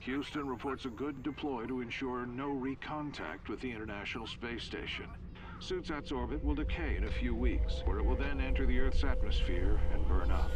Houston reports a good deploy to ensure no recontact with the International Space Station. SUTSAT's orbit will decay in a few weeks, where it will then enter the Earth's atmosphere and burn up.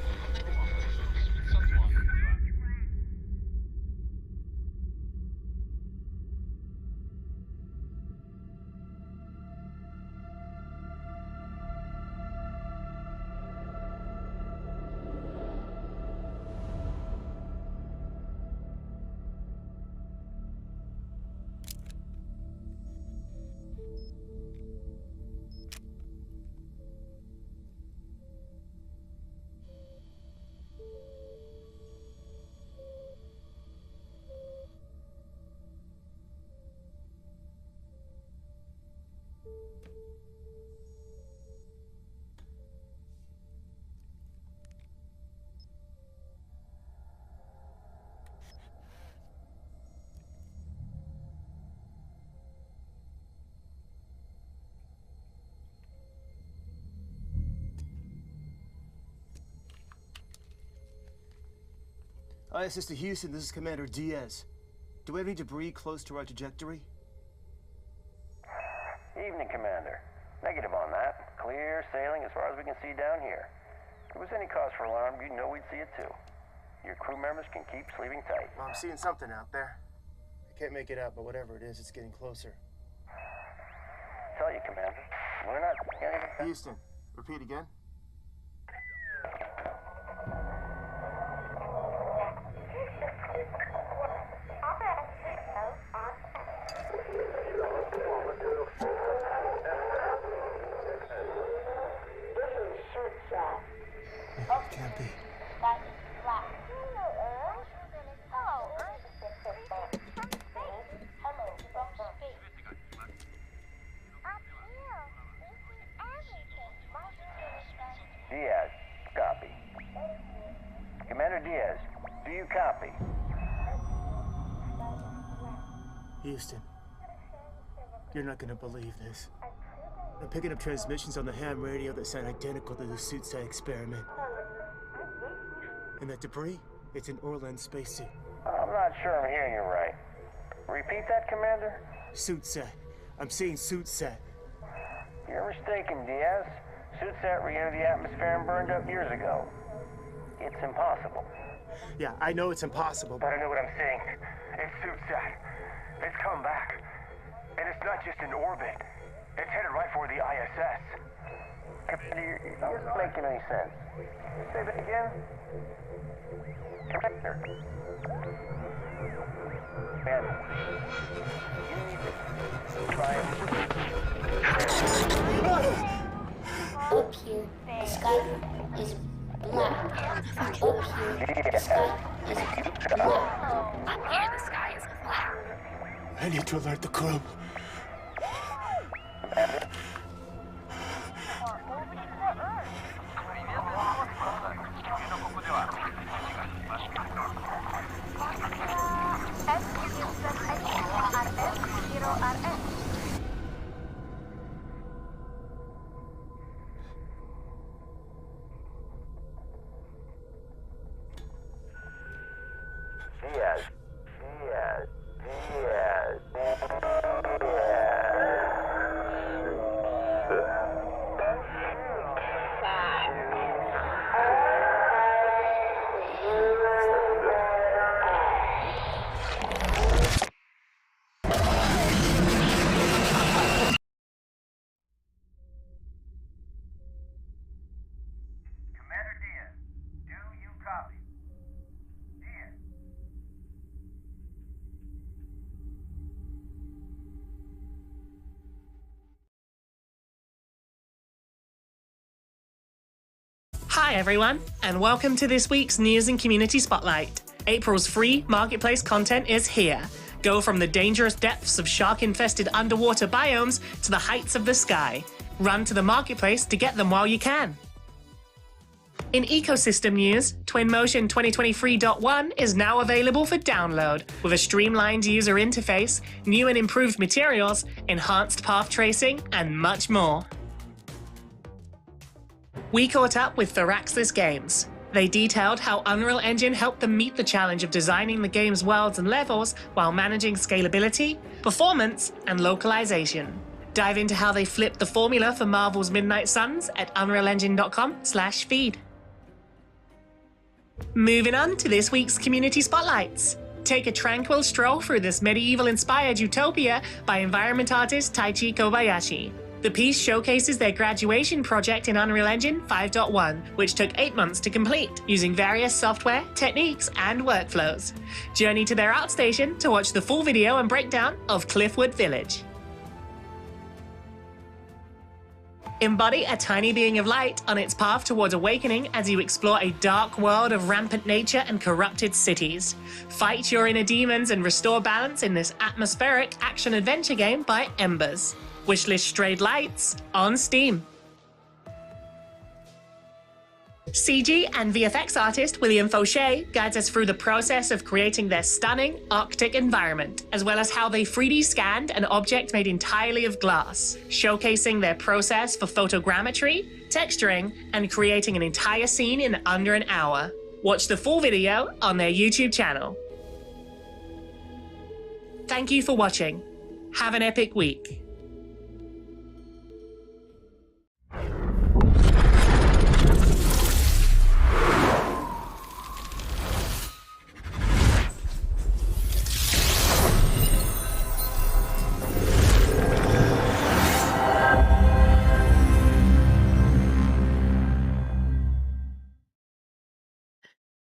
ISS to Houston, this is Commander Diaz. Do we have any debris close to our trajectory? Evening, Commander. Negative on that. Clear sailing as far as we can see down here. If there was any cause for alarm, you'd know we'd see it too. Your crew members can keep sleeping tight. Well, I'm seeing something out there. I can't make it out, but whatever it is, it's getting closer. Tell you, Commander. We're not getting... Houston, repeat again. Can't be. Diaz, copy. Commander Diaz, do you copy? Houston, you're not gonna believe this. I'm picking up transmissions on the ham radio that sound identical to the SUTSAT experiment. And that debris, it's an Orlan spacesuit. I'm not sure I'm hearing you right. Repeat that, Commander? SUTSAT. I'm saying SUTSAT. You're mistaken, Diaz. SUTSAT re-entered the atmosphere and burned up years ago. It's impossible. Yeah, I know it's impossible, But I know what I'm saying. It's SUTSAT. It's come back. And it's not just in orbit. It's headed right for the ISS. Commander, you're not making any sense. Say that again? Commander. Man, you need to try Up here, the sky is black. Up here, the sky is black. Up here, the sky is black. I need to alert the crew. Hi everyone, and welcome to this week's News and Community Spotlight. April's free marketplace content is here. Go from the dangerous depths of shark-infested underwater biomes to the heights of the sky. Run to the marketplace to get them while you can. In ecosystem news, Twinmotion 2023.1 is now available for download, with a streamlined user interface, new and improved materials, enhanced path tracing, and much more. We caught up with Firaxis Games. They detailed how Unreal Engine helped them meet the challenge of designing the game's worlds and levels while managing scalability, performance, and localization. Dive into how they flipped the formula for Marvel's Midnight Suns at unrealengine.com/feed. Moving on to this week's Community Spotlights. Take a tranquil stroll through this medieval-inspired utopia by environment artist Taichi Kobayashi. The piece showcases their graduation project in Unreal Engine 5.1, which took 8 months to complete, using various software, techniques, and workflows. Journey to their outstation to watch the full video and breakdown of Cliffwood Village. Embody a tiny being of light on its path towards awakening as you explore a dark world of rampant nature and corrupted cities. Fight your inner demons and restore balance in this atmospheric action-adventure game by Embers. Wishlist Strayed Lights on Steam. CG and VFX artist William Fauché guides us through the process of creating their stunning Arctic environment, as well as how they 3D scanned an object made entirely of glass, showcasing their process for photogrammetry, texturing, and creating an entire scene in under an hour. Watch the full video on their YouTube channel. Thank you for watching. Have an epic week.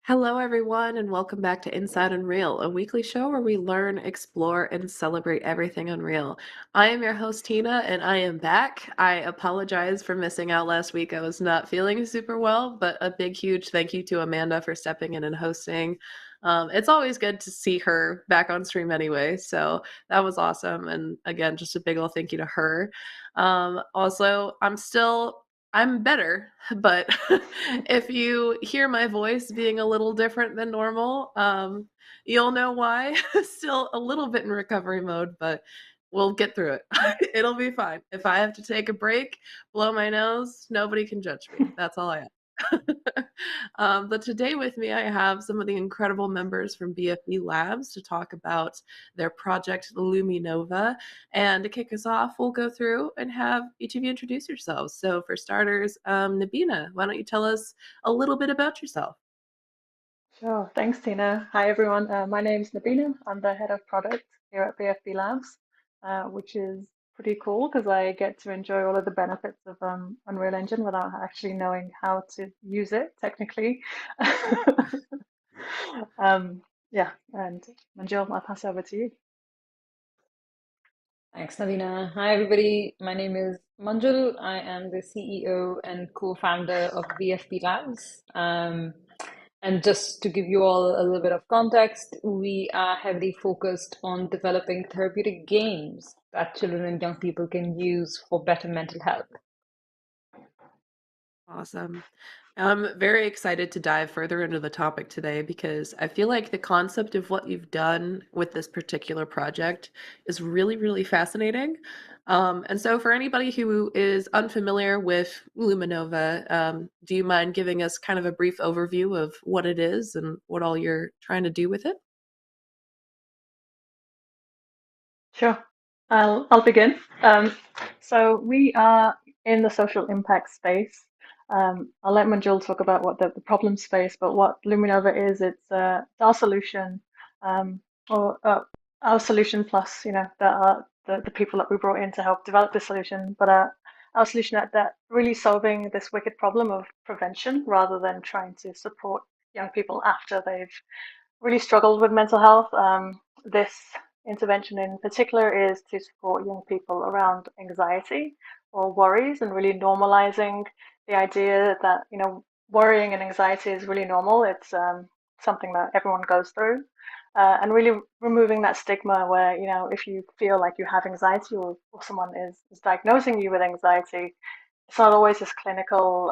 Hello, everyone, and welcome back to Inside Unreal, a weekly show where we learn, explore, and celebrate everything Unreal. I am your host, Tina, and I am back. I apologize for missing out last week. I was not feeling super well, but a big, huge thank you to Amanda for stepping in and hosting. It's always good to see her back on stream anyway, so that was awesome. And again, just a big old thank you to her. Also, I'm better, but if you hear my voice being a little different than normal, you'll know why. Still a little bit in recovery mode, but we'll get through it. It'll be fine. If I have to take a break, blow my nose, nobody can judge me. That's all I have. But today with me, I have some of the incredible members from BFB Labs to talk about their project, Lumi Nova. And to kick us off, we'll go through and have each of you introduce yourselves. So for starters, Nabina, why don't you tell us a little bit about yourself? Sure. Thanks, Tina. Hi, everyone. My name's Nabina. I'm the head of product here at BFB Labs, which is pretty cool because I get to enjoy all of the benefits of Unreal Engine without actually knowing how to use it technically. Yeah, and Manjul, I'll pass over to you. Thanks, Navina. Hi, everybody. My name is Manjul. I am the CEO and co-founder of BFB Labs. And just to give you all a little bit of context, we are heavily focused on developing therapeutic games that children and young people can use for better mental health. Awesome. I'm very excited to dive further into the topic today because I feel like the concept of what you've done with this particular project is really, really fascinating. And so for anybody who is unfamiliar with Luminova, do you mind giving us kind of a brief overview of what it is and what all you're trying to do with it? Sure. I'll begin. So we are in the social impact space. I'll let Manjul talk about what the problem space, but what Luminova is, it's our solution, or our solution plus, the people that we brought in to help develop the solution, but our solution that really solving this wicked problem of prevention rather than trying to support young people after they've really struggled with mental health. This intervention in particular is to support young people around anxiety or worries and really normalizing the idea that, worrying and anxiety is really normal. It's something that everyone goes through. And really removing that stigma where, if you feel like you have anxiety or someone is diagnosing you with anxiety, it's not always this clinical,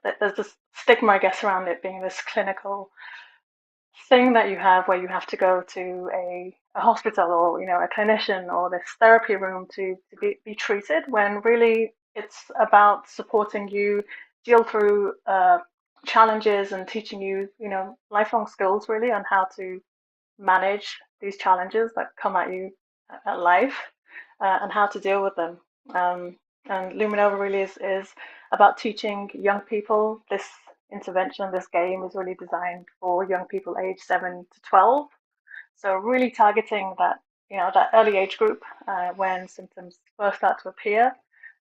there's this stigma, I guess, around it being this clinical thing that you have where you have to go to a hospital or a clinician or this therapy room to be treated, when really it's about supporting you deal through challenges and teaching you, lifelong skills really on how to manage these challenges that come at you at life, and how to deal with them. And Luminova really is about teaching young people. This intervention, this game is really designed for young people aged 7 to 12. So really targeting that, that early age group when symptoms first start to appear,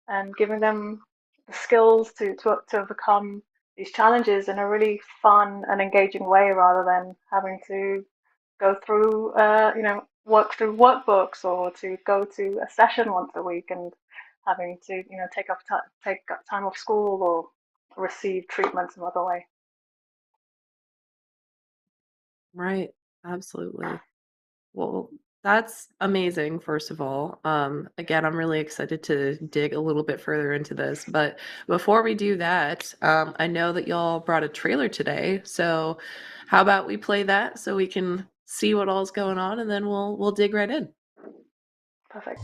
and giving them the skills to overcome these challenges in a really fun and engaging way, rather than having to go through, work through workbooks, or to go to a session once a week and having to, take time off school or receive treatment some other way. Right. Absolutely. Well, that's amazing, first of all. Again, I'm really excited to dig a little bit further into this. But before we do that, I know that y'all brought a trailer today. So how about we play that so we can see what all's going on, and then we'll dig right in. Perfect.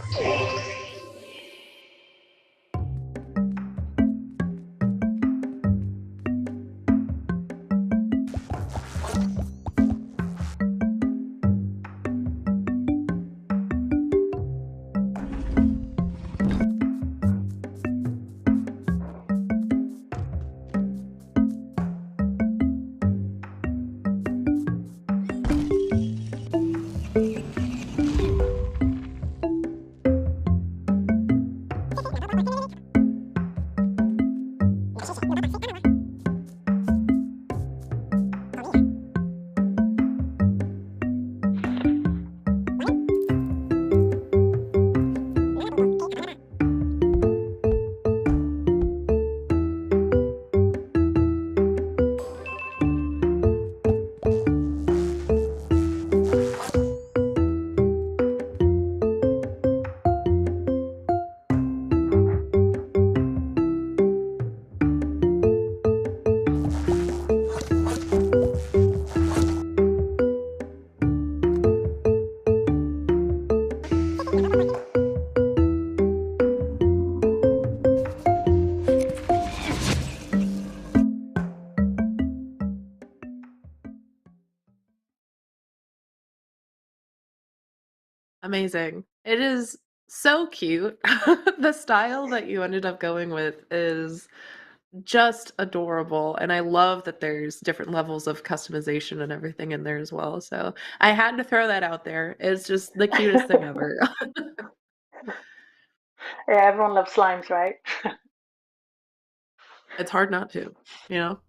Amazing. It is so cute. The style that you ended up going with is just adorable, and I love that there's different levels of customization and everything in there as well. So I had to throw that out there. It's just the cutest thing ever. Yeah, everyone loves slimes, right? It's hard not to, you know?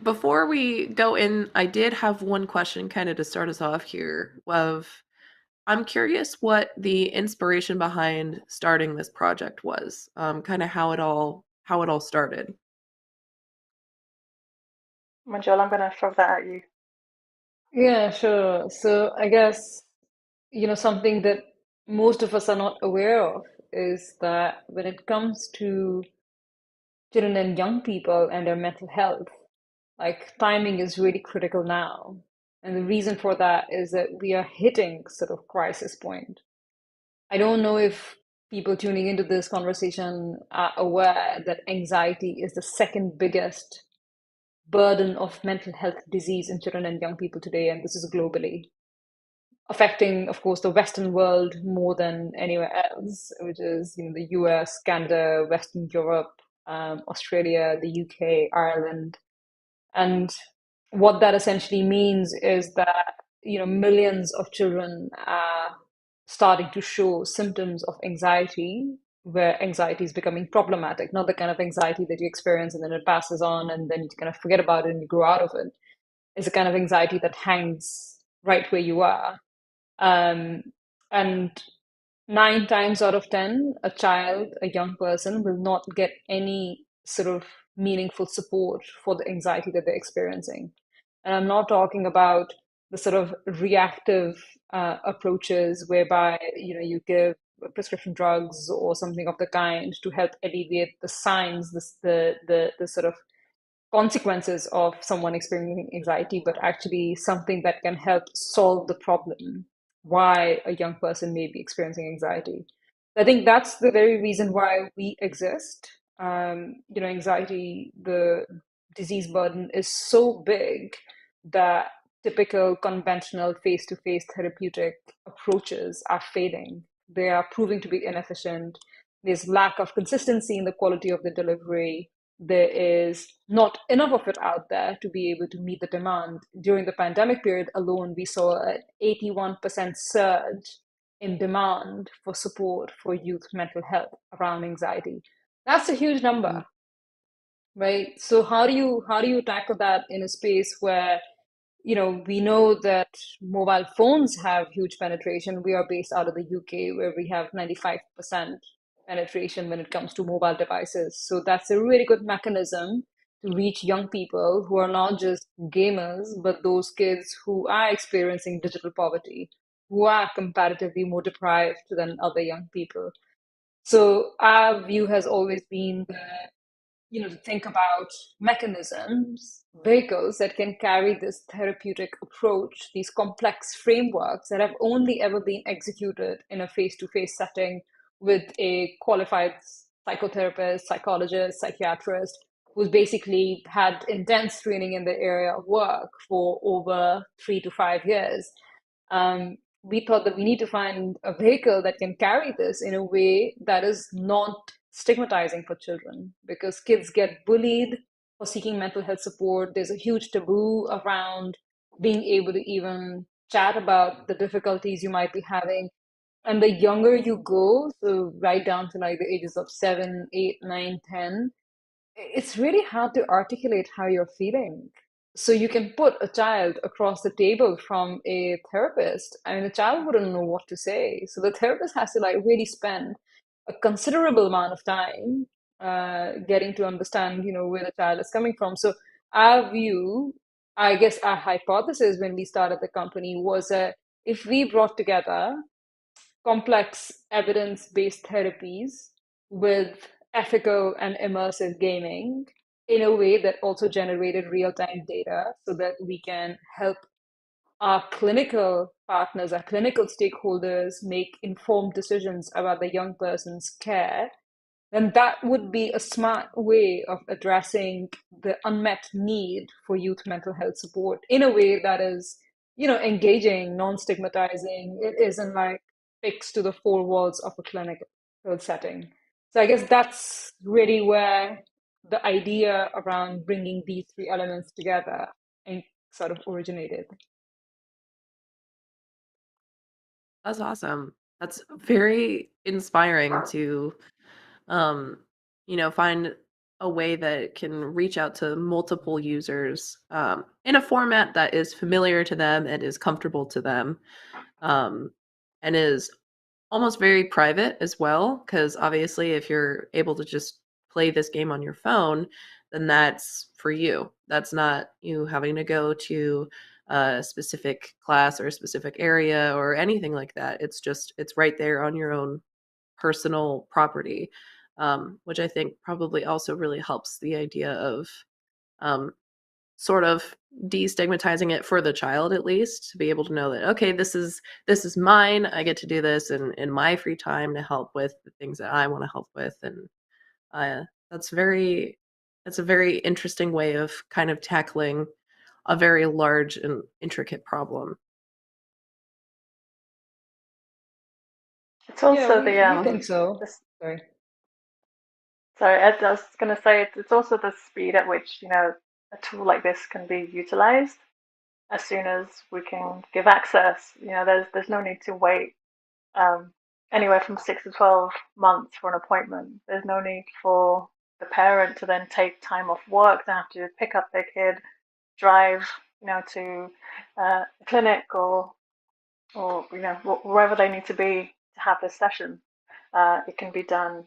Before we go in, I did have one question kind of to start us off here of I'm curious what the inspiration behind starting this project was. Kind of how it all started. Manjul, I'm going to throw that at you. Yeah, sure. So I guess, something that most of us are not aware of is that when it comes to children and young people and their mental health, like timing is really critical now. And the reason for that is that we are hitting sort of crisis point. I don't know if people tuning into this conversation are aware that anxiety is the second biggest burden of mental health disease in children and young people today, and this is globally affecting, of course, the Western world more than anywhere else, which is the US, Canada, Western Europe, Australia, the UK, Ireland. And what that essentially means is that millions of children are starting to show symptoms of anxiety, where anxiety is becoming problematic, not the kind of anxiety that you experience and then it passes on and then you kind of forget about it and you grow out of it. It's a kind of anxiety that hangs right where you are. And 9 times out of 10, a child, a young person, will not get any sort of meaningful support for the anxiety that they're experiencing. And I'm not talking about the sort of reactive approaches whereby you give prescription drugs or something of the kind to help alleviate the signs, the sort of consequences of someone experiencing anxiety, but actually something that can help solve the problem why a young person may be experiencing anxiety. I think that's the very reason why we exist. anxiety, the disease burden is so big that typical conventional face-to-face therapeutic approaches are failing. They are proving to be inefficient. There's lack of consistency in the quality of the delivery. There is not enough of it out there to be able to meet the demand. During the pandemic period alone, we saw an 81% surge in demand for support for youth mental health around anxiety. That's a huge number, right? So how do you tackle that in a space where we know that mobile phones have huge penetration. We are based out of the UK, where we have 95% penetration when it comes to mobile devices. So that's a really good mechanism to reach young people who are not just gamers, but those kids who are experiencing digital poverty, who are comparatively more deprived than other young people. So our view has always been that to think about mechanisms, vehicles that can carry this therapeutic approach, these complex frameworks that have only ever been executed in a face-to-face setting with a qualified psychotherapist, psychologist, psychiatrist, who's basically had intense training in the area of work for over 3 to 5 years. We thought that we need to find a vehicle that can carry this in a way that is not stigmatizing for children, because kids get bullied for seeking mental health support. There's a huge taboo around being able to even chat about the difficulties you might be having. And the younger you go, so right down to like the ages of 7, 8, 9, 10, it's really hard to articulate how you're feeling. So you can put a child across the table from a therapist. I mean, the child wouldn't know what to say. So the therapist has to like really spend a considerable amount of time getting to understand, where the child is coming from. So our view, I guess our hypothesis when we started the company was that if we brought together complex evidence-based therapies with ethical and immersive gaming in a way that also generated real-time data so that we can help our clinical partners, our clinical stakeholders make informed decisions about the young person's care, then that would be a smart way of addressing the unmet need for youth mental health support in a way that is, engaging, non-stigmatizing. It isn't like fixed to the four walls of a clinical setting. So I guess that's really where the idea around bringing these three elements together and sort of originated. That's awesome. That's very inspiring to, find a way that can reach out to multiple users in a format that is familiar to them and is comfortable to them, and is almost very private as well. Because obviously, if you're able to just play this game on your phone, then that's for you. That's not you having to go to a specific class or a specific area or anything like that. It's right there on your own personal property, which I think probably also really helps the idea of um, sort of destigmatizing it for the child, at least, to be able to know that, okay, this is mine. I get to do this in my free time to help with the things that I want to help with. And uh, that's a very interesting way of kind of tackling a very large and intricate problem. It's also we think so. Sorry. Sorry, Ed, I was going to say it's also the speed at which a tool like this can be utilized. As soon as we can give access, there's no need to wait anywhere from 6 to 12 months for an appointment. There's no need for the parent to then take time off work. They have to pick up their kid, drive, to a clinic or wherever they need to be to have this session. It can be done,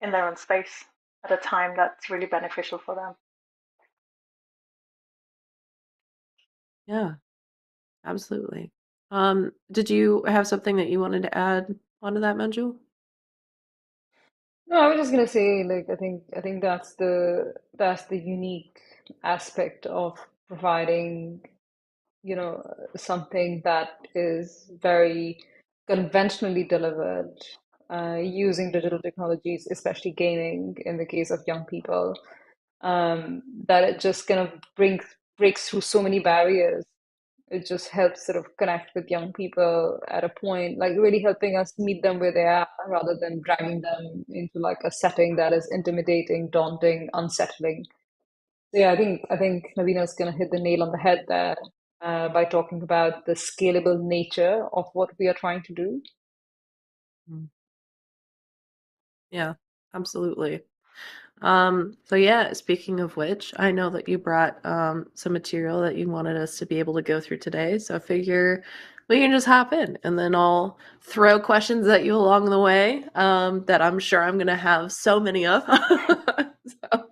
in their own space at a time that's really beneficial for them. Yeah, absolutely. Did you have something that you wanted to add onto that, Manju? No, I was just gonna say, like, I think that's the unique aspect of providing, something that is very conventionally delivered using digital technologies, especially gaming in the case of young people, that it just kind of breaks through so many barriers. It just helps sort of connect with young people at a point, like really helping us meet them where they are rather than driving them into like a setting that is intimidating, daunting, unsettling. So yeah, I think Navina's gonna hit the nail on the head there by talking about the scalable nature of what we are trying to do. Yeah, absolutely. So yeah, speaking of which, I know that you brought some material that you wanted us to be able to go through today. So I figure we can just hop in and then I'll throw questions at you along the way that I'm sure I'm gonna have so many of. So,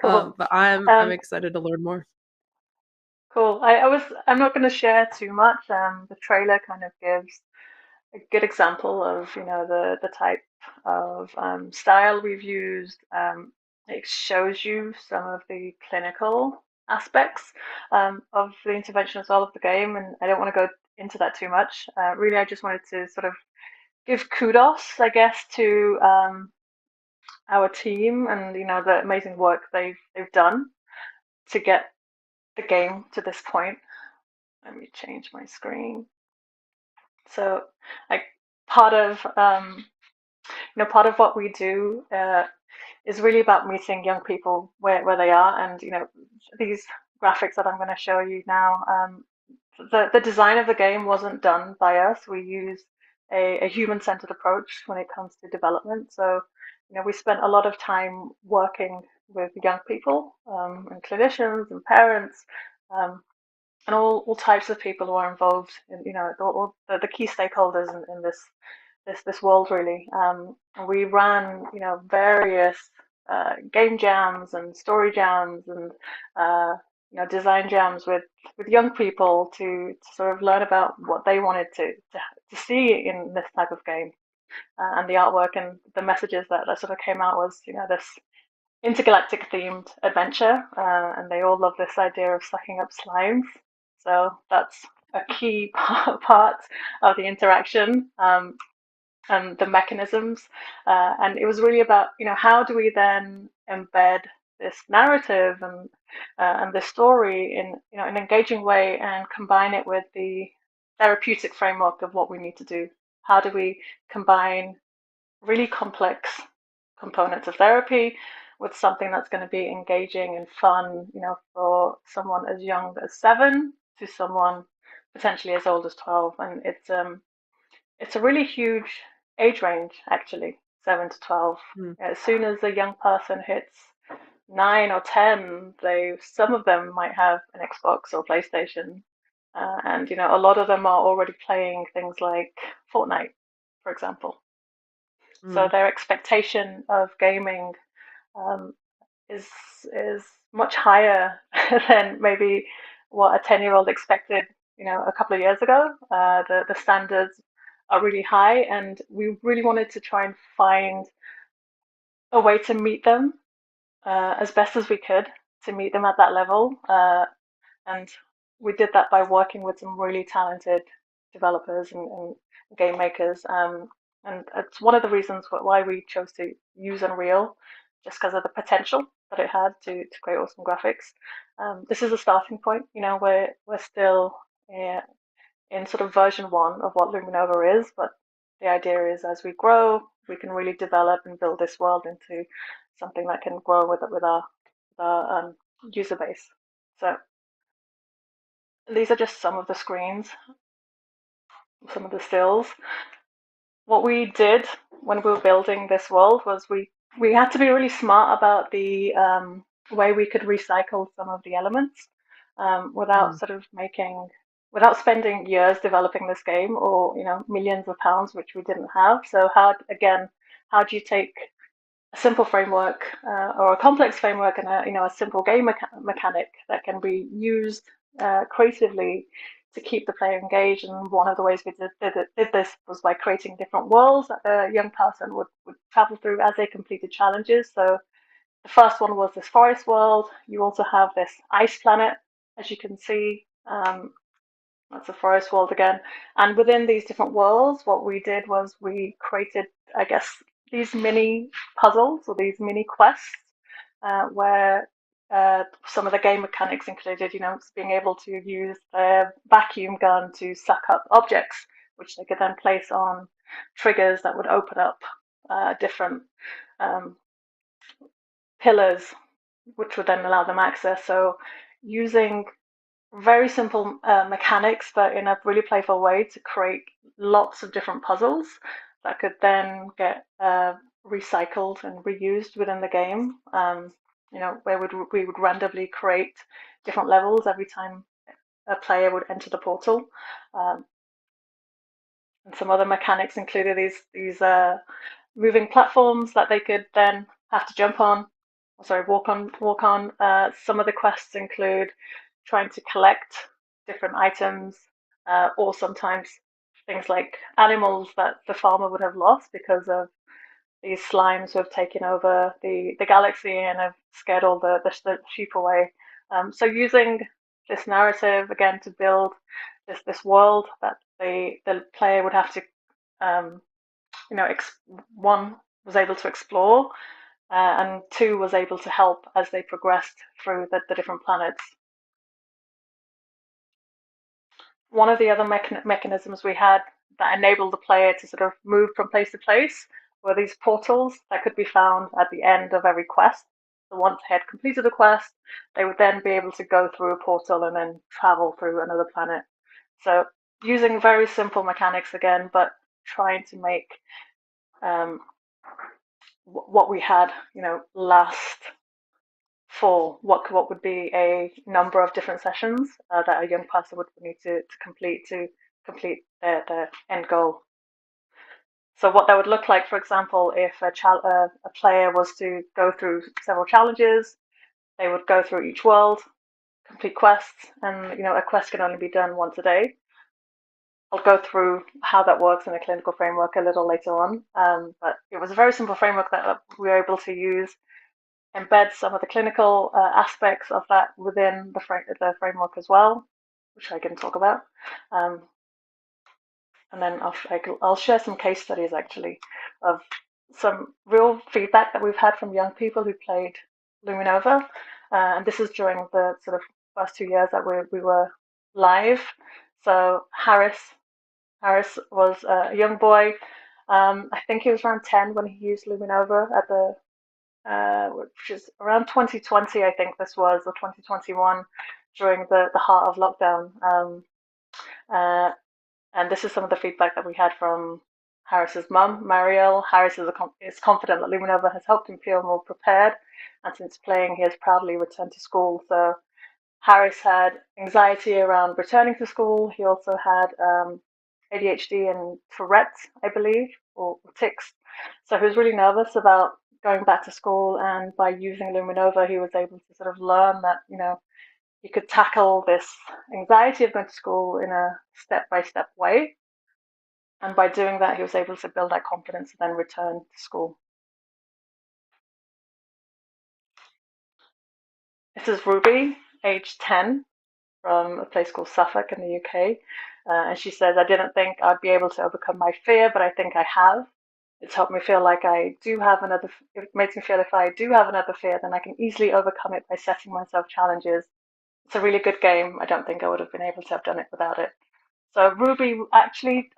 Cool. but I'm excited to learn more. Cool. I'm not going to share too much. The trailer kind of gives a good example of the type of style we've used. It shows you some of the clinical aspects of the intervention as well of the game, and I don't want to go into that too much. Really, I just wanted to sort of give kudos, I guess, to our team and the amazing work they've done to get the game to this point. Let me change my screen. So, like part of part of what we do is really about meeting young people where they are, and these graphics that I'm going to show you now. The design of the game wasn't done by us. We use a human-centered approach when it comes to development. So, we spent a lot of time working with young people and clinicians and parents. And all types of people who are involved in all the key stakeholders in this world really. And we ran various game jams and story jams and design jams with young people to sort of learn about what they wanted to see in this type of game, and the artwork and the messages that sort of came out was this intergalactic themed adventure, and they all love this idea of sucking up slimes. So that's a key part of the interaction, and the mechanisms. And it was really about how do we then embed this narrative and this story in an engaging way and combine it with the therapeutic framework of what we need to do. How do we combine really complex components of therapy with something that's going to be engaging and fun, for someone as young as 7 to someone potentially as old as 12. And it's a really huge age range, actually, 7 to 12. As soon as a young person hits 9 or 10, some of them might have an Xbox or PlayStation, and a lot of them are already playing things like Fortnite, for example. So their expectation of gaming um, is much higher than maybe what a 10-year-old expected, a couple of years ago. The standards are really high, and we really wanted to try and find a way to meet them as best as we could, to meet them at that level. And we did that by working with some really talented developers and game makers. And it's one of the reasons why we chose to use Unreal, just because of the potential that it had to create awesome graphics. This is a starting point. We're still in sort of version 1 of what Luminova is, but the idea is as we grow, we can really develop and build this world into something that can grow with our user base. So these are just some of the screens, some of the stills. What we did when we were building this world was we had to be really smart about the way we could recycle some of the elements without without spending years developing this game, or millions of pounds, which we didn't have. So how do you take a simple framework or a complex framework and a simple game mechanic that can be used creatively to keep the player engaged? And one of the ways we did this was by creating different worlds that a young person would travel through as they completed challenges. So the first one was this forest world. You also have this ice planet, as you can see. That's a forest world again. And within these different worlds, what we did was we created, I guess, these mini puzzles or these mini quests where some of the game mechanics included, being able to use their vacuum gun to suck up objects, which they could then place on triggers that would open up different pillars, which would then allow them access. So using very simple mechanics, but in a really playful way to create lots of different puzzles that could then get recycled and reused within the game. Where we would randomly create different levels every time a player would enter the portal. And some other mechanics included these moving platforms that they could then have to jump on. Walk on. Some of the quests include trying to collect different items, or sometimes things like animals that the farmer would have lost because of these slimes who have taken over the galaxy and have scared all the sheep away. So using this narrative again to build this world that the player would have to, one was able to explore, and two was able to help as they progressed through the different planets. One of the other mechanisms we had that enabled the player to sort of move from place to place were these portals that could be found at the end of every quest. So once they had completed a quest, they would then be able to go through a portal and then travel through another planet. So using very simple mechanics again, but trying to make what we had, last for what would be a number of different sessions that a young person would need to complete their end goal. So what that would look like, for example, if a player was to go through several challenges, they would go through each world, complete quests, and a quest can only be done once a day. I'll go through how that works in a clinical framework a little later on, but it was a very simple framework that we were able to use, embed some of the clinical aspects of that within the framework as well, which I can talk about. And then I'll share some case studies actually of some real feedback that we've had from young people who played Luminova. And this is during the sort of first 2 years that we were live. So Harris was a young boy. I think he was around 10 when he used Luminova at which is around 2020, I think this was, or 2021, during the heart of lockdown. And this is some of the feedback that we had from Harris's mum, Marielle. Harris is confident that Luminova has helped him feel more prepared, and since playing, he has proudly returned to school. So Harris had anxiety around returning to school. He also had ADHD and Tourette's, I believe, or tics. So he was really nervous about going back to school, and by using Luminova, he was able to sort of learn that, he could tackle this anxiety of going to school in a step-by-step way. And by doing that, he was able to build that confidence and then return to school. This is Ruby, age 10, from a place called Suffolk in the UK. And she says, I didn't think I'd be able to overcome my fear, but I think I have. It's helped me feel like it makes me feel if I do have another fear, then I can easily overcome it by setting myself challenges. It's a really good game. I don't think I would have been able to have done it without it. So Ruby actually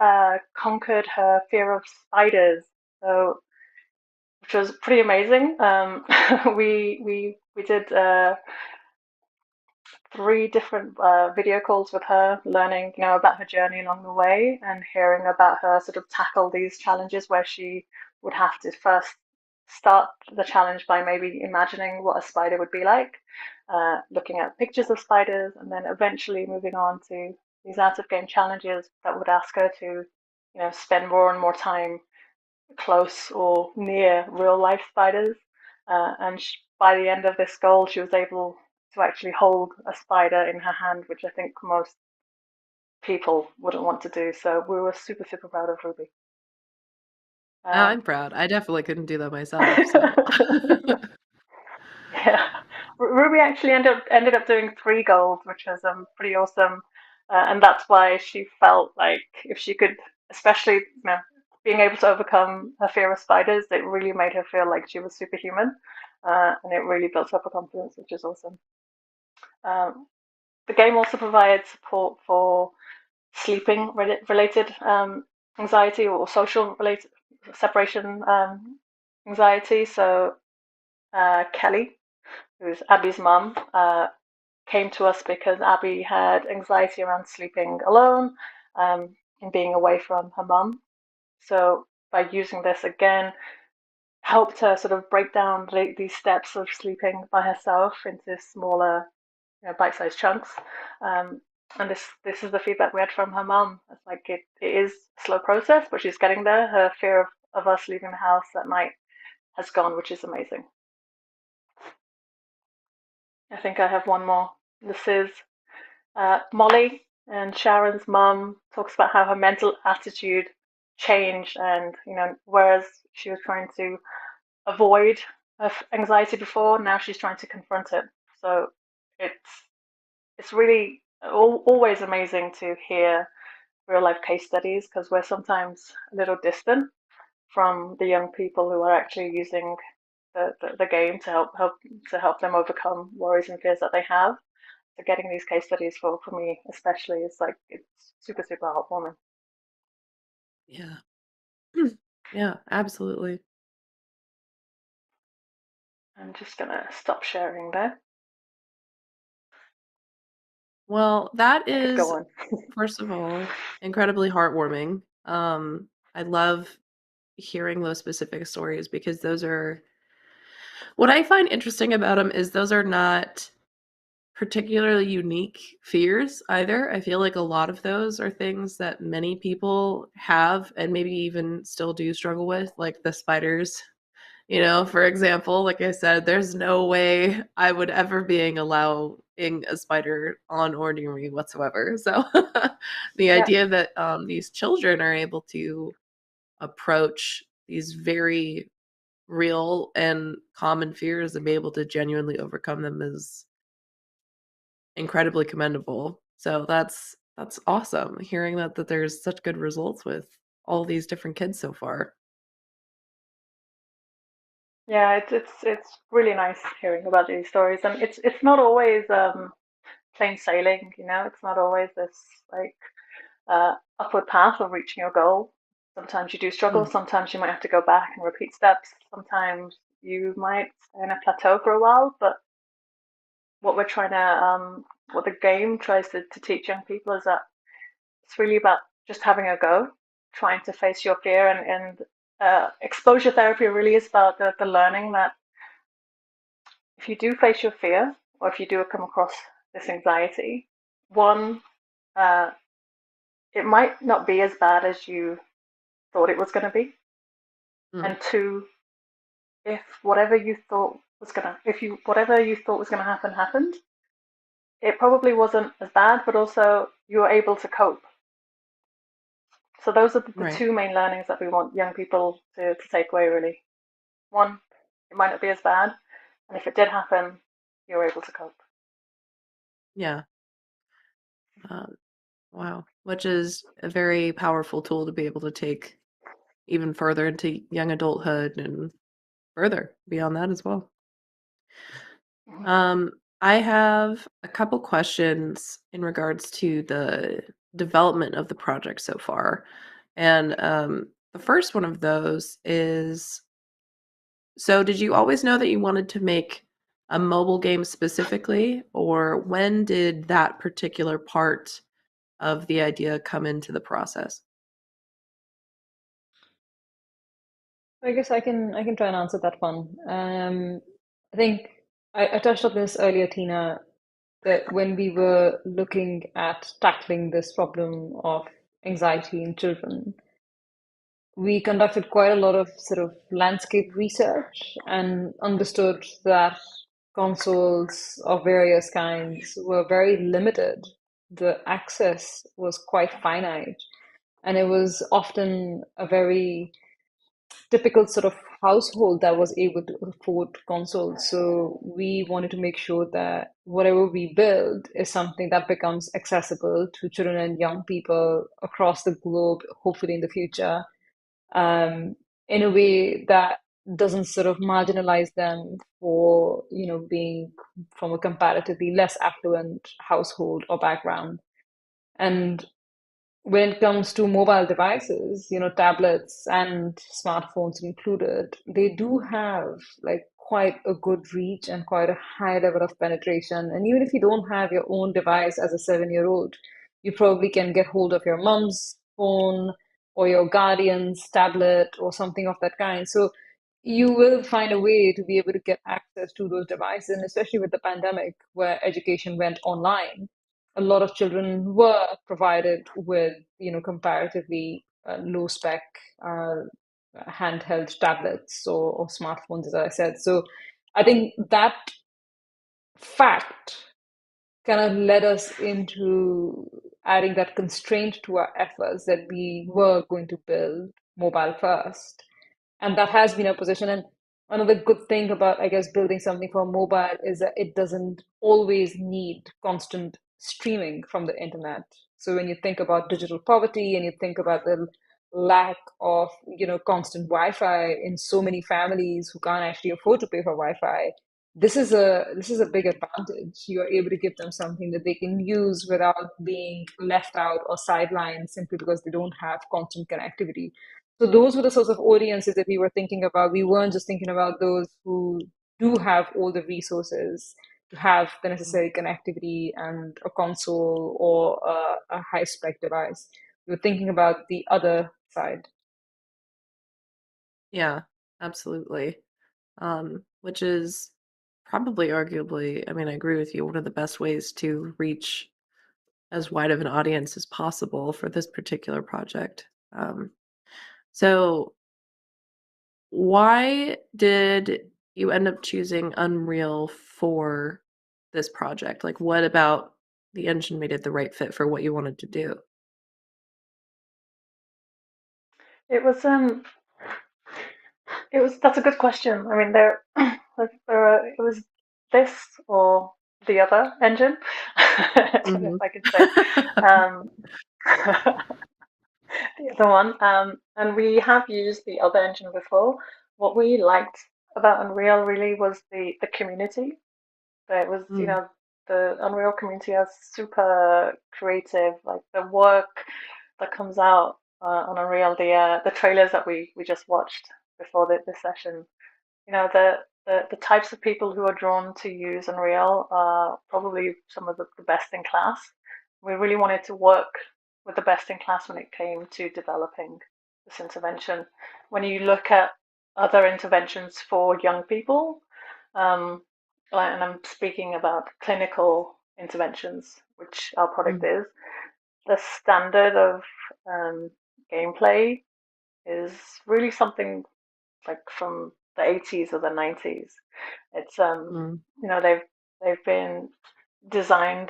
conquered her fear of spiders, which was pretty amazing. We did 3 different video calls with her, learning about her journey along the way and hearing about her sort of tackle these challenges where she would have to first start the challenge by maybe imagining what a spider would be like, looking at pictures of spiders, and then eventually moving on to these out-of-game challenges that would ask her to spend more and more time close or near real-life spiders. And by the end of this goal, she was able to actually hold a spider in her hand, which I think most people wouldn't want to do. So we were super, super proud of Ruby. I'm proud. I definitely couldn't do that myself. So. Yeah, Ruby actually ended up doing 3 goals, which was pretty awesome. And that's why she felt like if she could, especially being able to overcome her fear of spiders, it really made her feel like she was superhuman, and it really built up her confidence, which is awesome. The game also provides support for sleeping related anxiety or social related separation anxiety. So Kelly, who's Abby's mum, came to us because Abby had anxiety around sleeping alone and being away from her mum. So by using this again, helped her sort of break down these steps of sleeping by herself into smaller, bite-sized chunks. And this is the feedback we had from her mum. It's like it is a slow process, but she's getting there. Her fear of us leaving the house at night has gone, which is amazing. I think I have one more. This is Molly, and Sharon's mum talks about how her mental attitude changed, and whereas she was trying to avoid anxiety before, now she's trying to confront it. So it's really always amazing to hear real life case studies, because we're sometimes a little distant from the young people who are actually using the game to help them overcome worries and fears that they have. So getting these case studies for me especially is like, it's super heartwarming. Yeah. Yeah, absolutely. I'm just gonna stop sharing there. Well, that is, go on. first of all, incredibly heartwarming. I love hearing those specific stories because those are what I find interesting about them is those are not particularly unique fears either. I feel like a lot of those are things that many people have and maybe even still do struggle with, like the spiders. For example, like I said, there's no way I would ever being allowing a spider on or near me whatsoever. So the idea that these children are able to approach these very real and common fears and be able to genuinely overcome them is incredibly commendable. So that's awesome. Hearing that there's such good results with all these different kids so far. Yeah, it's really nice hearing about these stories, and it's not always plain sailing. It's not always this like upward path of reaching your goal. Sometimes you do struggle. Sometimes you might have to go back and repeat steps. Sometimes you might stay in a plateau for a while. But what we're trying to what the game tries to teach young people is that it's really about just having a go, trying to face your fear, and exposure therapy really is about the learning that if you do face your fear, or if you do come across this anxiety, one, it might not be as bad as you thought it was going to be, and two, if whatever you thought was gonna happen happened, it probably wasn't as bad, but also you were able to cope. So those are the two main learnings that we want young people to take away, really. One, it might not be as bad, and if it did happen, you were able to cope. Yeah. Wow. Which is a very powerful tool to be able to take even further into young adulthood and further beyond that as well. I have a couple questions in regards to the development of the project so far. And the first one of those is, so did you always know that you wanted to make a mobile game specifically, or when did that particular part of the idea come into the process? I guess I can try and answer that one. I think I touched on this earlier, Tina, that when we were looking at tackling this problem of anxiety in children, we conducted quite a lot of sort of landscape research and understood that consoles of various kinds were very limited. The access was quite finite, and it was often a very typical sort of household that was able to afford consoles. So we wanted to make sure that whatever we build is something that becomes accessible to children and young people across the globe, hopefully in the future, in a way that doesn't sort of marginalize them for, being from a comparatively less affluent household or background. And when it comes to mobile devices, tablets and smartphones included, they do have like quite a good reach and quite a high level of penetration. And even if you don't have your own device as a 7-year-old, you probably can get hold of your mom's phone or your guardian's tablet or something of that kind. So you will find a way to be able to get access to those devices, and especially with the pandemic where education went online, a lot of children were provided with, comparatively low spec handheld tablets or smartphones, as I said. So I think that fact kind of led us into adding that constraint to our efforts that we were going to build mobile first. And that has been our position. And another good thing about, I guess, building something for mobile is that it doesn't always need constant streaming from the internet. So when you think about digital poverty and you think about the lack of, constant Wi-Fi in so many families who can't actually afford to pay for Wi-Fi, this is a big advantage. You are able to give them something that they can use without being left out or sidelined simply because they don't have constant connectivity. So those were the sorts of audiences that we were thinking about. We weren't just thinking about those who do have all the resources to have the necessary connectivity and a console or a high spec device. We were thinking about the other side. Yeah, absolutely. Which is probably arguably, I mean, I agree with you, one of the best ways to reach as wide of an audience as possible for this particular project. So why did you end up choosing Unreal for this project? Like, what about the engine made it the right fit for what you wanted to do? It was that's a good question. I mean, it was this or the other engine. I don't know if I could say um, the other one. And we have used the other engine before. What we liked about Unreal really was the community. It was, the Unreal community is super creative. Like the work that comes out on Unreal, the trailers that we just watched before this session, the types of people who are drawn to use Unreal are probably some of the best in class. We really wanted to work with the best in class when it came to developing this intervention. When you look at other interventions for young people, and I'm speaking about clinical interventions, which our product is, the standard of gameplay is really something like from the 80s or the 90s. It's they've been designed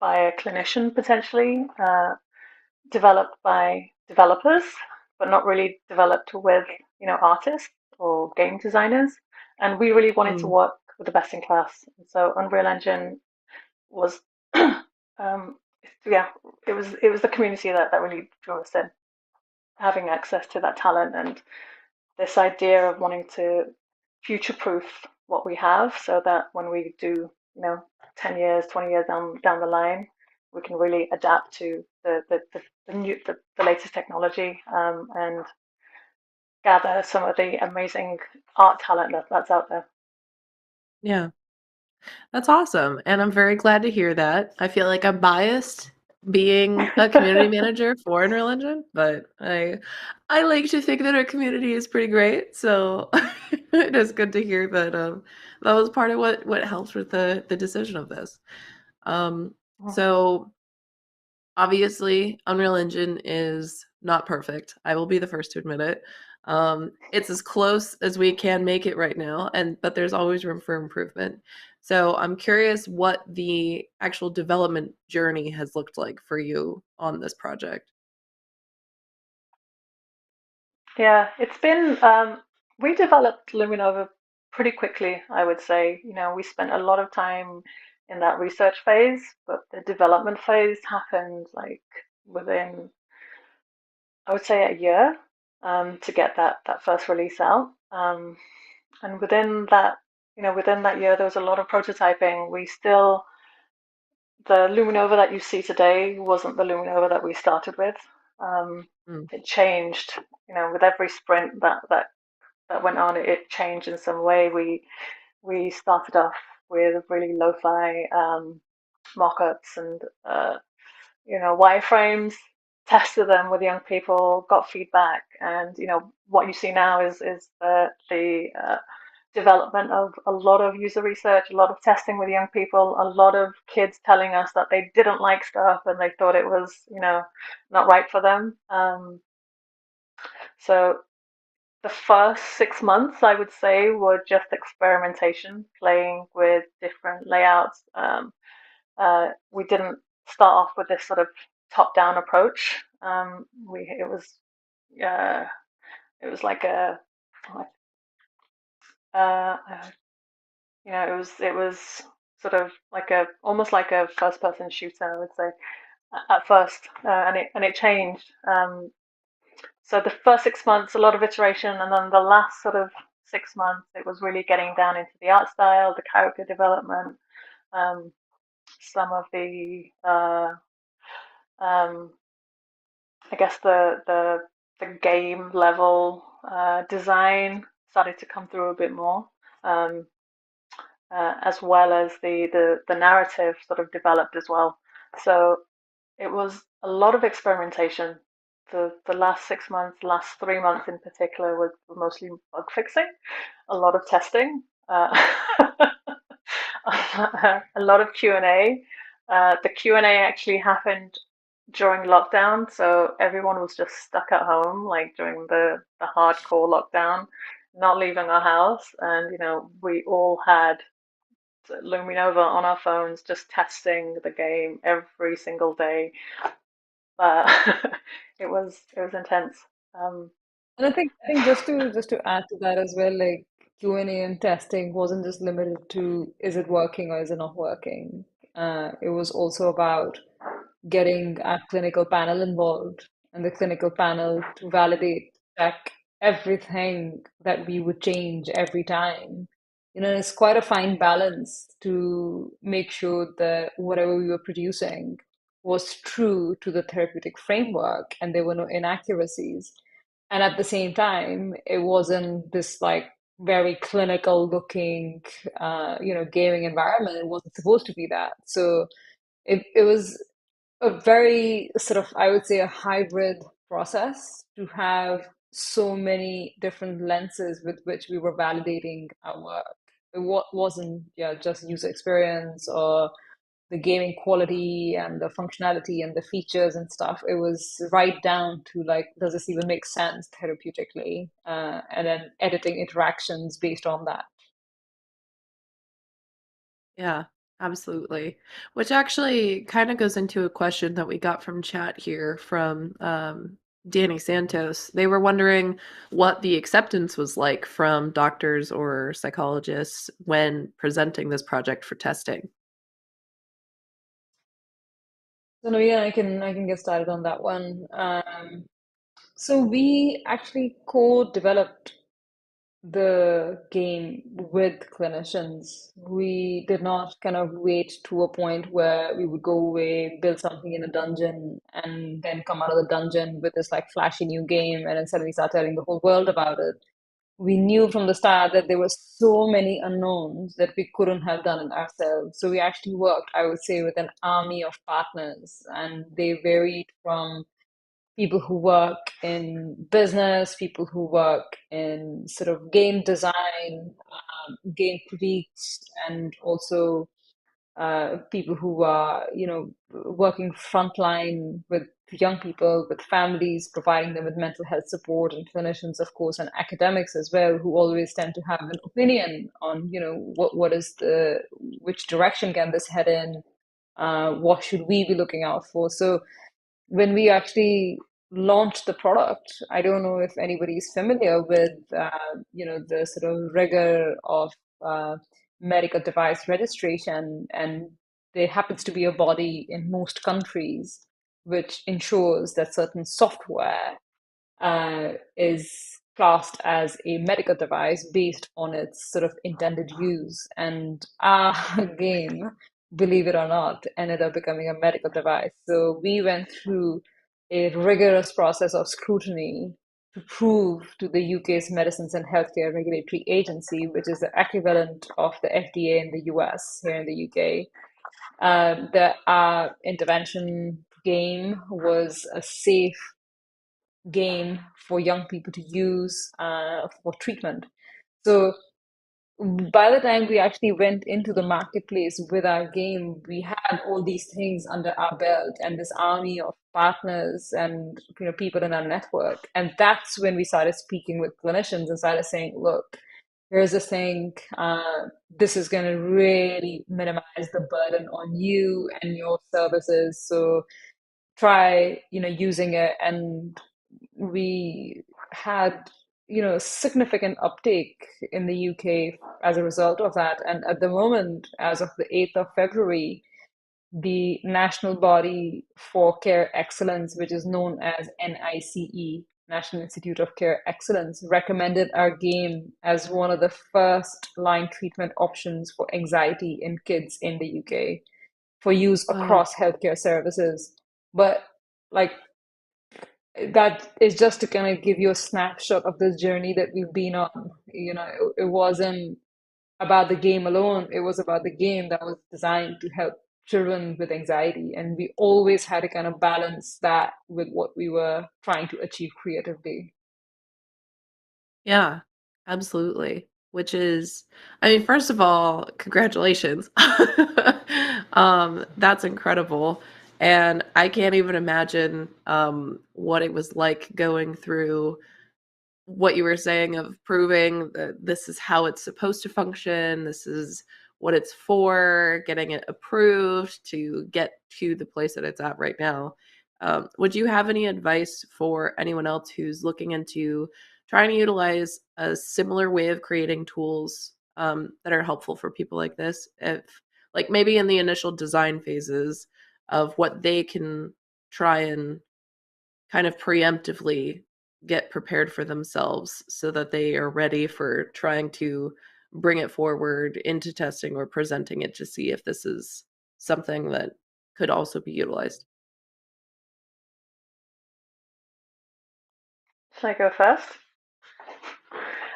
by a clinician potentially, developed by developers, but not really developed with artists or game designers. And we really wanted to work with the best in class. And so Unreal Engine was yeah, it was the community that really drew us in, having access to that talent and this idea of wanting to future-proof what we have so that when we do, 10 years, 20 years down the line, we can really adapt to the latest technology, and gather some of the amazing art talent that's out there. Yeah, that's awesome. And I'm very glad to hear that. I feel like I'm biased being a community manager for Unreal Engine, but I like to think that our community is pretty great. So it is good to hear that that was part of what helped with the decision of this. So obviously Unreal Engine is not perfect. I will be the first to admit it. It's as close as we can make it right now, but there's always room for improvement. So I'm curious what the actual development journey has looked like for you on this project. Yeah, it's been we developed Luminova pretty quickly, I would say. We spent a lot of time in that research phase, but the development phase happened like within, I would say, a year, to get that first release out. And within that year, there was a lot of prototyping. The Luminova that you see today wasn't the Luminova that we started with. It changed, with every sprint that went on, it changed in some way. We started off with really lo-fi mock-ups and wireframes, tested them with young people, got feedback, and what you see now is the development of a lot of user research, a lot of testing with young people, a lot of kids telling us that they didn't like stuff and they thought it was not right for them. So the first 6 months, I would say, were just experimentation, playing with different layouts. We didn't start off with this sort of top-down approach. It was like it was sort of like almost like a first-person shooter, I would say, at first, and it changed. So the first 6 months, a lot of iteration, and then the last sort of 6 months, it was really getting down into the art style, the character development, some of the I guess the game level design started to come through a bit more, as well as the narrative sort of developed as well. So it was a lot of experimentation. The last 6 months, last 3 months in particular, was mostly bug fixing, a lot of testing, a lot of Q&A. The Q&A actually happened during lockdown, so everyone was just stuck at home, like during the hardcore lockdown, not leaving our house, and we all had Luminova on our phones, just testing the game every single day. It was intense. And I think just to add to that as well, like Q&A and testing wasn't just limited to is it working or is it not working. It was also about getting our clinical panel involved and the clinical panel to validate, check everything that we would change every time. It's quite a fine balance to make sure that whatever we were producing was true to the therapeutic framework and there were no inaccuracies. And at the same time, it wasn't this like very clinical looking, gaming environment. It wasn't supposed to be that. So it was a very sort of, I would say, a hybrid process to have so many different lenses with which we were validating our work. It wasn't just user experience or the gaming quality and the functionality and the features and stuff. It was right down to like, does this even make sense therapeutically? And then editing interactions based on that. Yeah, absolutely. Which actually kind of goes into a question that we got from chat here from Danny Santos. They were wondering what the acceptance was like from doctors or psychologists when presenting this project for testing. So no, yeah, I can get started on that one. So we actually co-developed the game with clinicians. We did not kind of wait to a point where we would go away, build something in a dungeon, and then come out of the dungeon with this like flashy new game and then suddenly start telling the whole world about it. We knew from the start that there were so many unknowns that we couldn't have done it ourselves. So we actually worked, I would say, with an army of partners, and they varied from people who work in business, people who work in sort of game design, game critiques, and also people who are, working frontline with young people, with families, providing them with mental health support, and clinicians, of course, and academics as well, who always tend to have an opinion on, which direction can this head in, what should we be looking out for. So when we actually launched the product, I don't know if anybody's familiar with the sort of rigor of medical device registration, and there happens to be a body in most countries which ensures that certain software is classed as a medical device based on its sort of intended use. And our game, believe it or not, ended up becoming a medical device. So we went through a rigorous process of scrutiny to prove to the UK's Medicines and Healthcare Regulatory Agency, which is the equivalent of the FDA in the US here in the UK, that our intervention game was a safe game for young people to use for treatment. So by the time we actually went into the marketplace with our game, we had all these things under our belt and this army of partners and people in our network. And that's when we started speaking with clinicians and started saying, look, here's the thing, this is going to really minimize the burden on you and your services. So try, using it. And we had, significant uptake in the UK as a result of that. And at the moment, as of the 8th of February, the National Body for Care Excellence, which is known as NICE, National Institute of Care Excellence, recommended our game as one of the first line treatment options for anxiety in kids in the UK for use across healthcare services. But like, that is just to kind of give you a snapshot of this journey that we've been on. It wasn't about the game alone. It was about the game that was designed to help children with anxiety. And we always had to kind of balance that with what we were trying to achieve creatively. Yeah, absolutely. Which is, first of all, congratulations. That's incredible. And I can't even imagine what it was like going through what you were saying of proving that this is how it's supposed to function, this is what it's for, getting it approved to get to the place that it's at right now. Would you have any advice for anyone else who's looking into trying to utilize a similar way of creating tools that are helpful for people like this? If, like, maybe in the initial design phases of what they can try and kind of preemptively get prepared for themselves so that they are ready for trying to bring it forward into testing or presenting it to see if this is something that could also be utilized. Should I go first?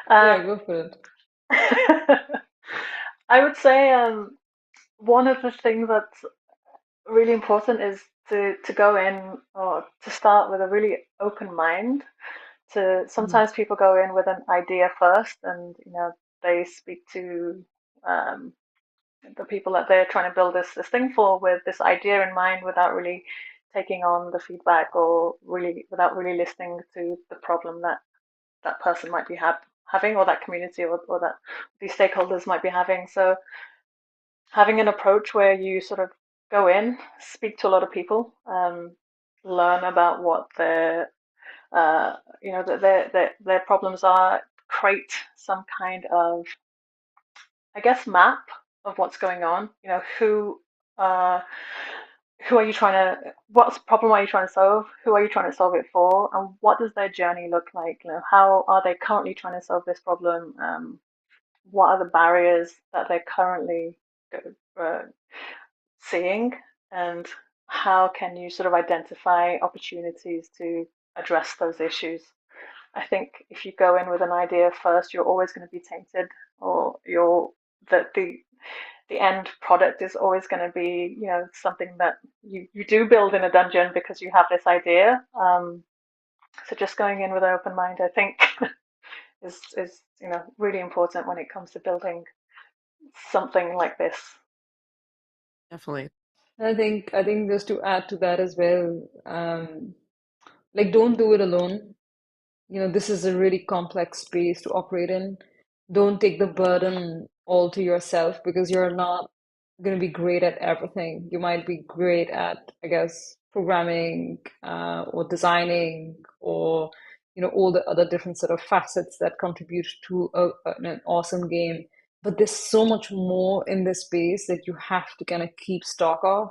Yeah, go for it. I would say one of the things that's really important is to go in or to start with a really open mind. Sometimes people go in with an idea first, and they speak to the people that they're trying to build this thing for with this idea in mind, without really taking on the feedback, or without really listening to the problem that person might be having, or that community, or that these stakeholders might be having. So having an approach where you sort of go in, speak to a lot of people, learn about what their their problems are, create some kind of, I guess, map of what's going on. Who are you trying to, what problem are you trying to solve? Who are you trying to solve it for? And what does their journey look like? How are they currently trying to solve this problem? What are the barriers that they're currently seeing? And how can you sort of identify opportunities to address those issues? I think if you go in with an idea first, you're always going to be tainted, or the end product is always going to be, something that you do build in a dungeon because you have this idea. So just going in with an open mind, I think, is really important when it comes to building something like this. Definitely. I think just to add to that as well, like, don't do it alone. This is a really complex space to operate in. Don't take the burden all to yourself, because you're not going to be great at everything. You might be great at, I guess, programming or designing or all the other different sort of facets that contribute to an awesome game. But there's so much more in this space that you have to kind of keep stock of.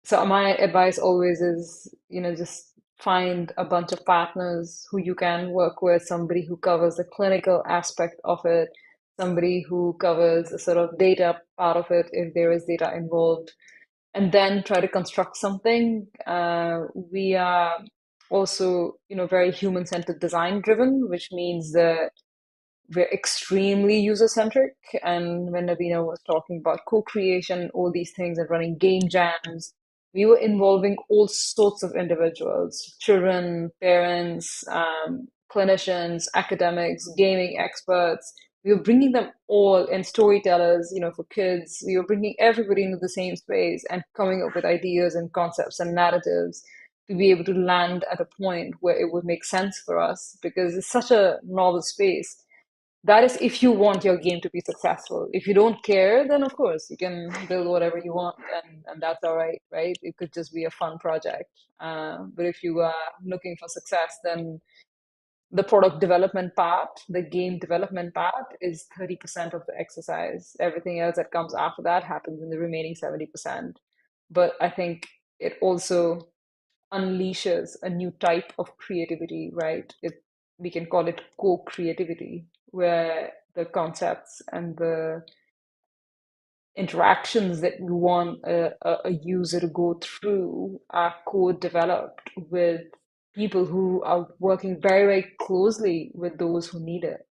So my advice always is, just find a bunch of partners who you can work with, somebody who covers the clinical aspect of it, somebody who covers the sort of data part of it if there is data involved, and then try to construct something. We are also, very human-centered design driven, which means that we're extremely user-centric. And when Navina was talking about co-creation, all these things and running game jams, we were involving all sorts of individuals, children, parents, clinicians, academics, gaming experts. We were bringing them all, and storytellers, for kids. We were bringing everybody into the same space and coming up with ideas and concepts and narratives to be able to land at a point where it would make sense for us, because it's such a novel space. That is if you want your game to be successful. If you don't care, then of course you can build whatever you want, and that's all right, right? It could just be a fun project. But if you are looking for success, then the product development part, the game development part, is 30% of the exercise. Everything else that comes after that happens in the remaining 70%. But I think it also unleashes a new type of creativity, right? We can call it co-creativity, where the concepts and the interactions that you want a user to go through are co-developed with people who are working very, very closely with those who need it,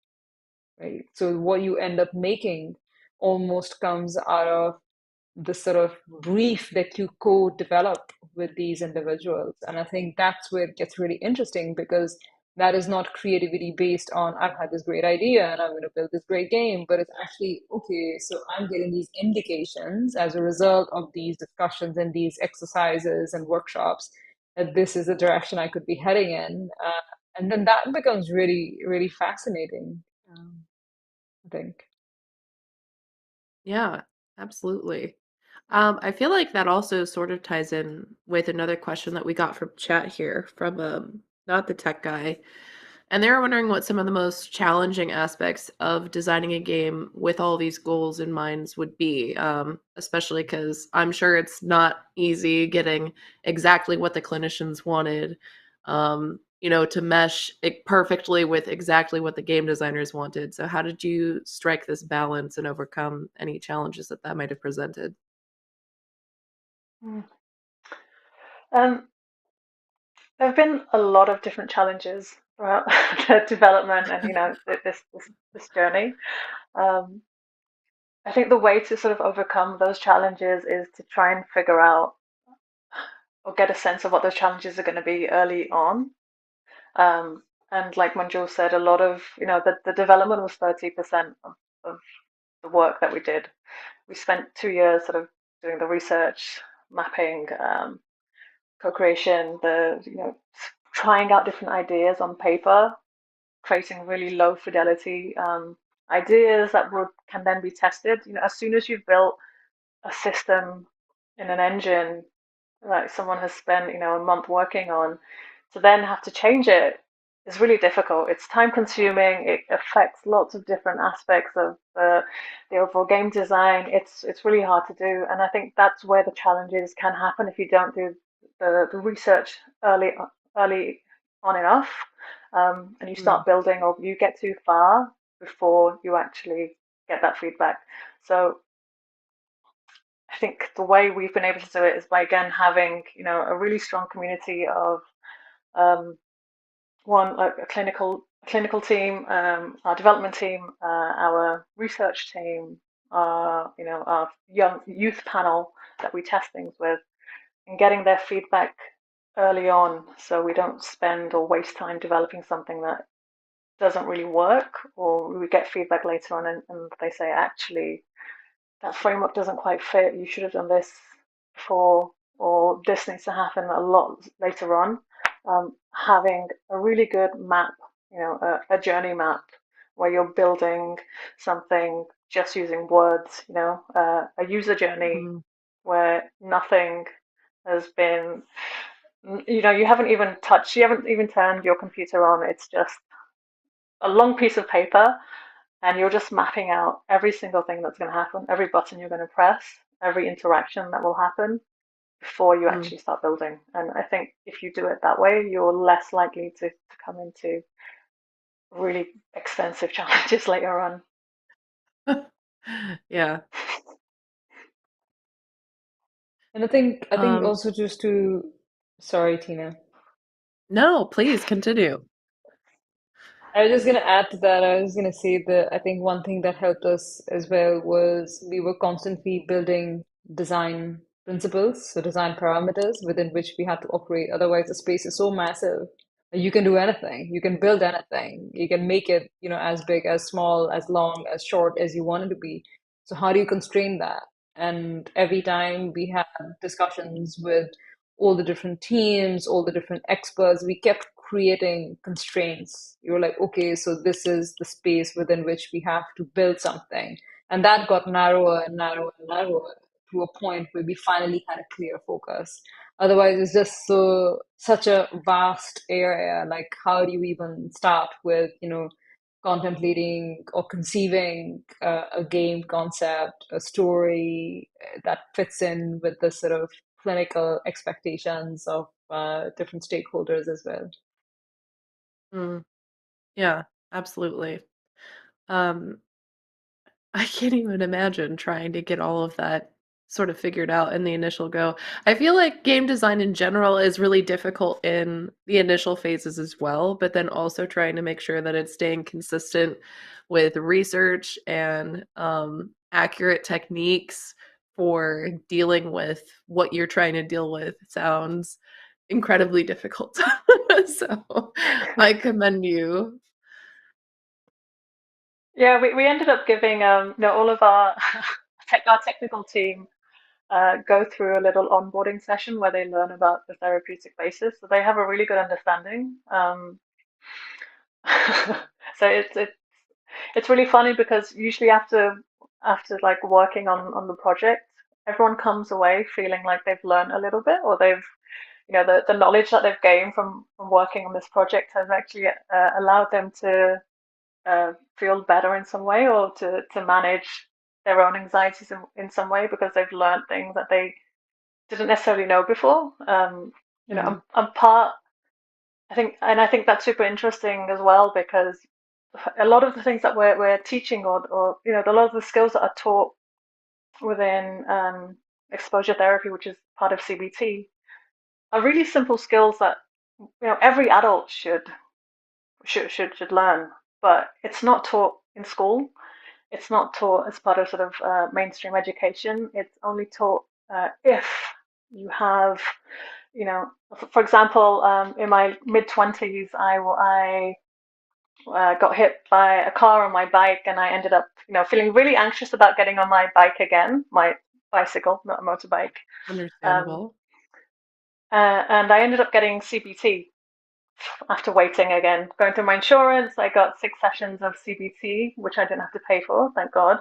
right? So what you end up making almost comes out of the sort of brief that you co-develop with these individuals. And I think that's where it gets really interesting, because that is not creativity based on, I've had this great idea and I'm going to build this great game, but it's actually, okay, so I'm getting these indications as a result of these discussions and these exercises and workshops that this is the direction I could be heading in. And then that becomes really, really fascinating, I think. Yeah, absolutely. I feel like that also sort of ties in with another question that we got from chat here from not the tech guy. And they were wondering what some of the most challenging aspects of designing a game with all these goals in mind would be, especially because I'm sure it's not easy getting exactly what the clinicians wanted, to mesh it perfectly with exactly what the game designers wanted. So, how did you strike this balance and overcome any challenges that might have presented? Mm. There have been a lot of different challenges throughout the development and this journey. Um, I think the way to sort of overcome those challenges is to try and figure out or get a sense of what those challenges are going to be early on. And like Manjul said, a lot of the development was 30% of the work that we did. We spent 2 years sort of doing the research, mapping, co-creation, trying out different ideas on paper, creating really low fidelity ideas that can then be tested. As soon as you've built a system in an engine, like someone has spent a month working on, to then have to change it is really difficult. It's time consuming. It affects lots of different aspects of the overall game design. It's really hard to do, and I think that's where the challenges can happen if you don't do the research early on enough, and you start building, or you get too far before you actually get that feedback. So I think the way we've been able to do it is by again having a really strong community of a clinical team, our development team, our research team, our young youth panel that we test things with, and getting their feedback early on, so we don't spend or waste time developing something that doesn't really work, or we get feedback later on and they say, actually, that framework doesn't quite fit, you should have done this before, or this needs to happen a lot later on. Having a really good map, a journey map where you're building something just using words, a user journey where nothing has been, you haven't even touched, you haven't even turned your computer on. It's just a long piece of paper, and you're just mapping out every single thing that's going to happen, every button you're going to press, every interaction that will happen before you actually start building. And I think if you do it that way, you're less likely to come into really expensive challenges later on. Yeah. And I think also just to, sorry, Tina. No, please continue. I was just going to add to that. I was going to say that I think one thing that helped us as well was we were constantly building design principles, so design parameters within which we had to operate. Otherwise, the space is so massive. You can do anything. You can build anything. You can make it, as big, as small, as long, as short as you want it to be. So how do you constrain that? And every time we had discussions with all the different teams, all the different experts, we kept creating constraints. You were like, okay, so this is the space within which we have to build something. And that got narrower and narrower and narrower to a point where we finally had a clear focus. Otherwise, it's just such a vast area. Like, how do you even start with, contemplating or conceiving a game concept, a story that fits in with the sort of clinical expectations of different stakeholders as well. Yeah, absolutely. I can't even imagine trying to get all of that sort of figured out in the initial go. I feel like game design in general is really difficult in the initial phases as well, but then also trying to make sure that it's staying consistent with research and accurate techniques for dealing with what you're trying to deal with sounds incredibly difficult. So I commend you. Yeah, we ended up giving all of our our technical team go through a little onboarding session where they learn about the therapeutic basis, so they have a really good understanding. So it's really funny because usually after like working on the project, everyone comes away feeling like they've learned a little bit, or they've the knowledge that they've gained from working on this project has actually allowed them to feel better in some way, or to manage their own anxieties in some way, because they've learned things that they didn't necessarily know before. I'm part. I think that's super interesting as well, because a lot of the things that we're teaching, or a lot of the skills that are taught within exposure therapy, which is part of CBT, are really simple skills that every adult should learn, but it's not taught in school. It's not taught as part of sort of mainstream education. It's only taught if you have, for example, in my mid-20s, I got hit by a car on my bike, and I ended up, feeling really anxious about getting on my bike again, my bicycle, not a motorbike. Understandable. And I ended up getting CBT after waiting again, going through my insurance. I got 6 sessions of CBT, which I didn't have to pay for, thank God.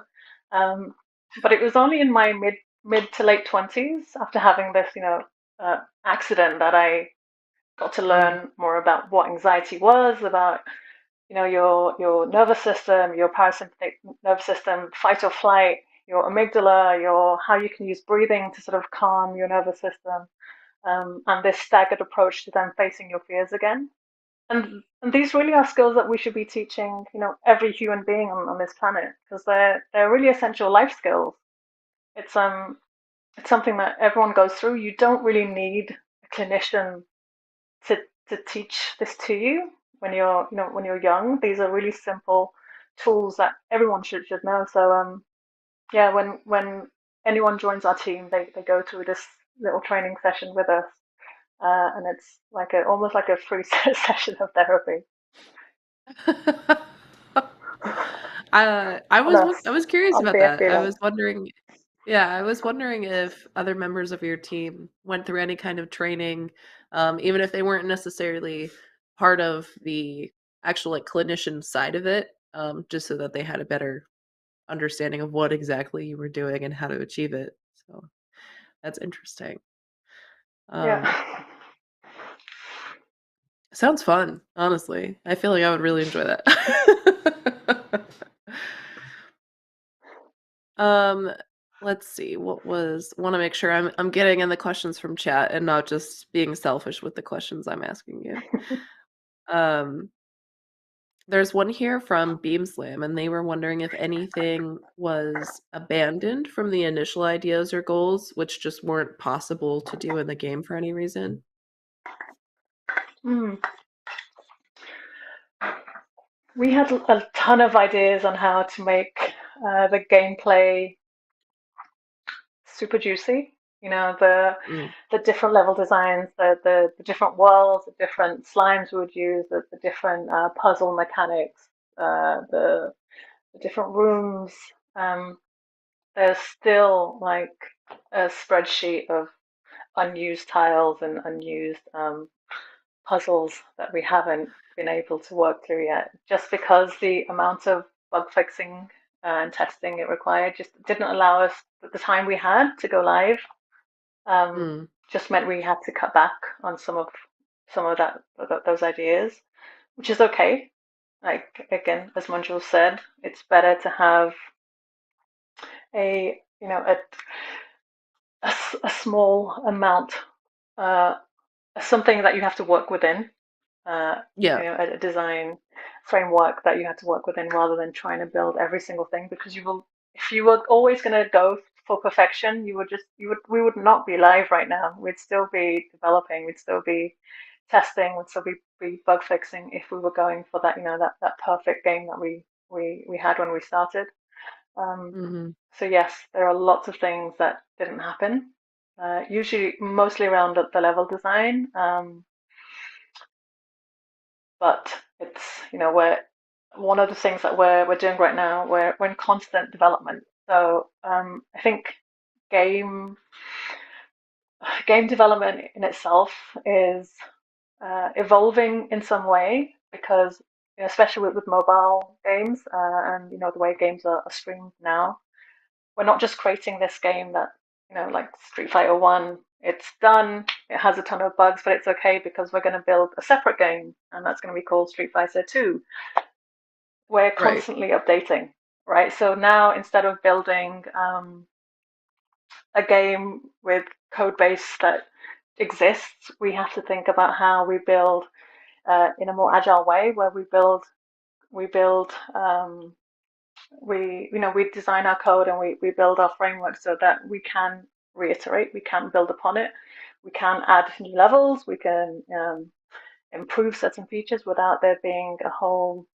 But it was only in my mid to late 20s, after having this, accident, that I got to learn more about what anxiety was, about your nervous system, your parasympathetic nervous system, fight or flight, your amygdala, how you can use breathing to sort of calm your nervous system, and this staggered approach to then facing your fears again. And these really are skills that we should be teaching, every human being on this planet, because they're really essential life skills. It's something that everyone goes through. You don't really need a clinician to teach this to you when you're young. These are really simple tools that everyone should know. So yeah, when anyone joins our team, they go through this little training session with us, and it's like almost like a free session of therapy. I was curious about that. BFB I Labs. was wondering, yeah, I was wondering if other members of your team went through any kind of training, even if they weren't necessarily part of the actual like clinician side of it, just so that they had a better understanding of what exactly you were doing and how to achieve it. So that's interesting. Yeah. Sounds fun, honestly. I feel like I would really enjoy that. Let's see. Want to make sure I'm getting in the questions from chat and not just being selfish with the questions I'm asking you. There's one here from Beamslam, and they were wondering if anything was abandoned from the initial ideas or goals, which just weren't possible to do in the game for any reason. We had a ton of ideas on how to make the gameplay super juicy. You know, the different level designs, the different worlds, the different slimes we would use, the different puzzle mechanics, the different rooms. There's still like a spreadsheet of unused tiles and unused puzzles that we haven't been able to work through yet, just because the amount of bug fixing and testing it required just didn't allow us the time we had to go live. Just meant we had to cut back on some of those ideas, which is okay. Like again, as Manjul said, it's better to have a small amount, something that you have to work within, a design framework that you have to work within, rather than trying to build every single thing, because if you were always going to go for perfection, we would not be live right now. We'd still be developing, we'd still be testing, we'd still be bug fixing if we were going for that, that perfect game that we had when we started. So yes, there are lots of things that didn't happen, usually mostly around the level design. But it's, we're one of the things that we're doing right now. We're in constant development. So I think game development in itself is evolving in some way, because especially with mobile games, and the way games are streamed now, we're not just creating this game that like Street Fighter 1. It's done. It has a ton of bugs, but it's okay because we're going to build a separate game, and that's going to be called Street Fighter 2. We're constantly updating, right? So now, instead of building a game with code base that exists, we have to think about how we build in a more agile way, where we design our code, and we build our framework so that we can reiterate, we can build upon it, we can add new levels, we can improve certain features without there being a whole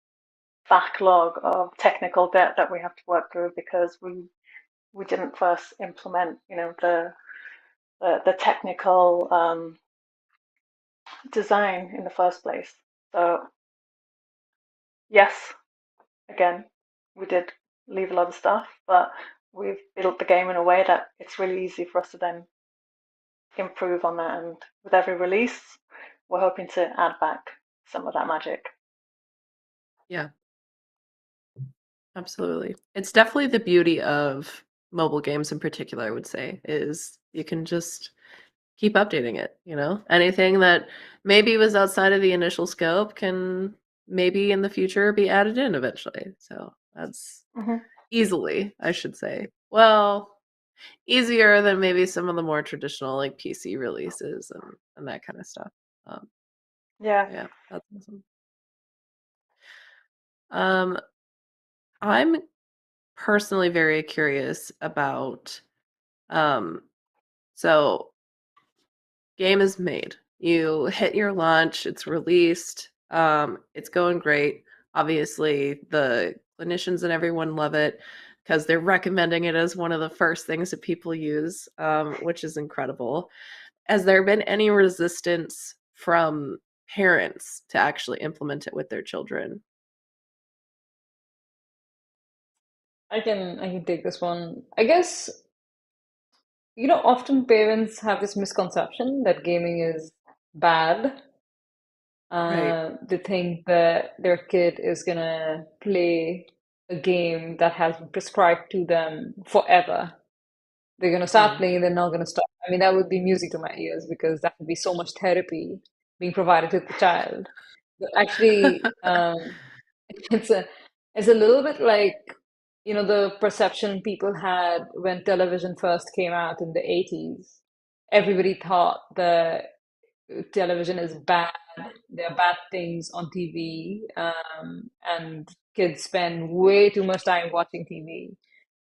backlog of technical debt that we have to work through, because we didn't first implement the technical design in the first place. So yes, again, we did leave a lot of stuff, but we've built the game in a way that it's really easy for us to then improve on that. And with every release, we're hoping to add back some of that magic. Yeah, absolutely. It's definitely the beauty of mobile games in particular, I would say, is you can just keep updating it, Anything that maybe was outside of the initial scope can maybe in the future be added in eventually. So that's easily, I should say. Well, easier than maybe some of the more traditional like PC releases and that kind of stuff. Yeah, that's awesome. I'm personally very curious about so game is made. You hit your launch, it's released, it's going great. Obviously, the clinicians and everyone love it because they're recommending it as one of the first things that people use, which is incredible. Has there been any resistance from parents to actually implement it with their children? I can take this one. I guess, often parents have this misconception that gaming is bad. They think that their kid is gonna play a game that has been prescribed to them forever. They're going to start playing, they're not going to stop. I mean, that would be music to my ears because that would be so much therapy being provided to the child. But actually, it's a little bit like, you know, the perception people had when television first came out in the 80s. Everybody thought that television is bad. There are bad things on TV, and kids spend way too much time watching TV.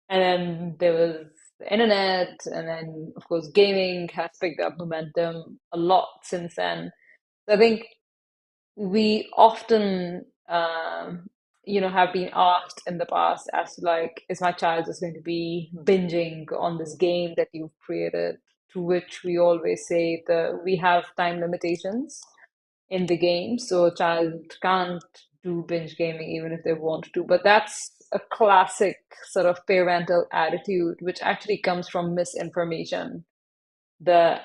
And then there was the internet, and then of course gaming has picked up momentum a lot since then. So I think we often, have been asked in the past as to like, is my child just going to be binging on this game that you've created? To which we always say that we have time limitations in the game, so a child can't do binge gaming even if they want to. But that's a classic sort of parental attitude, which actually comes from misinformation. The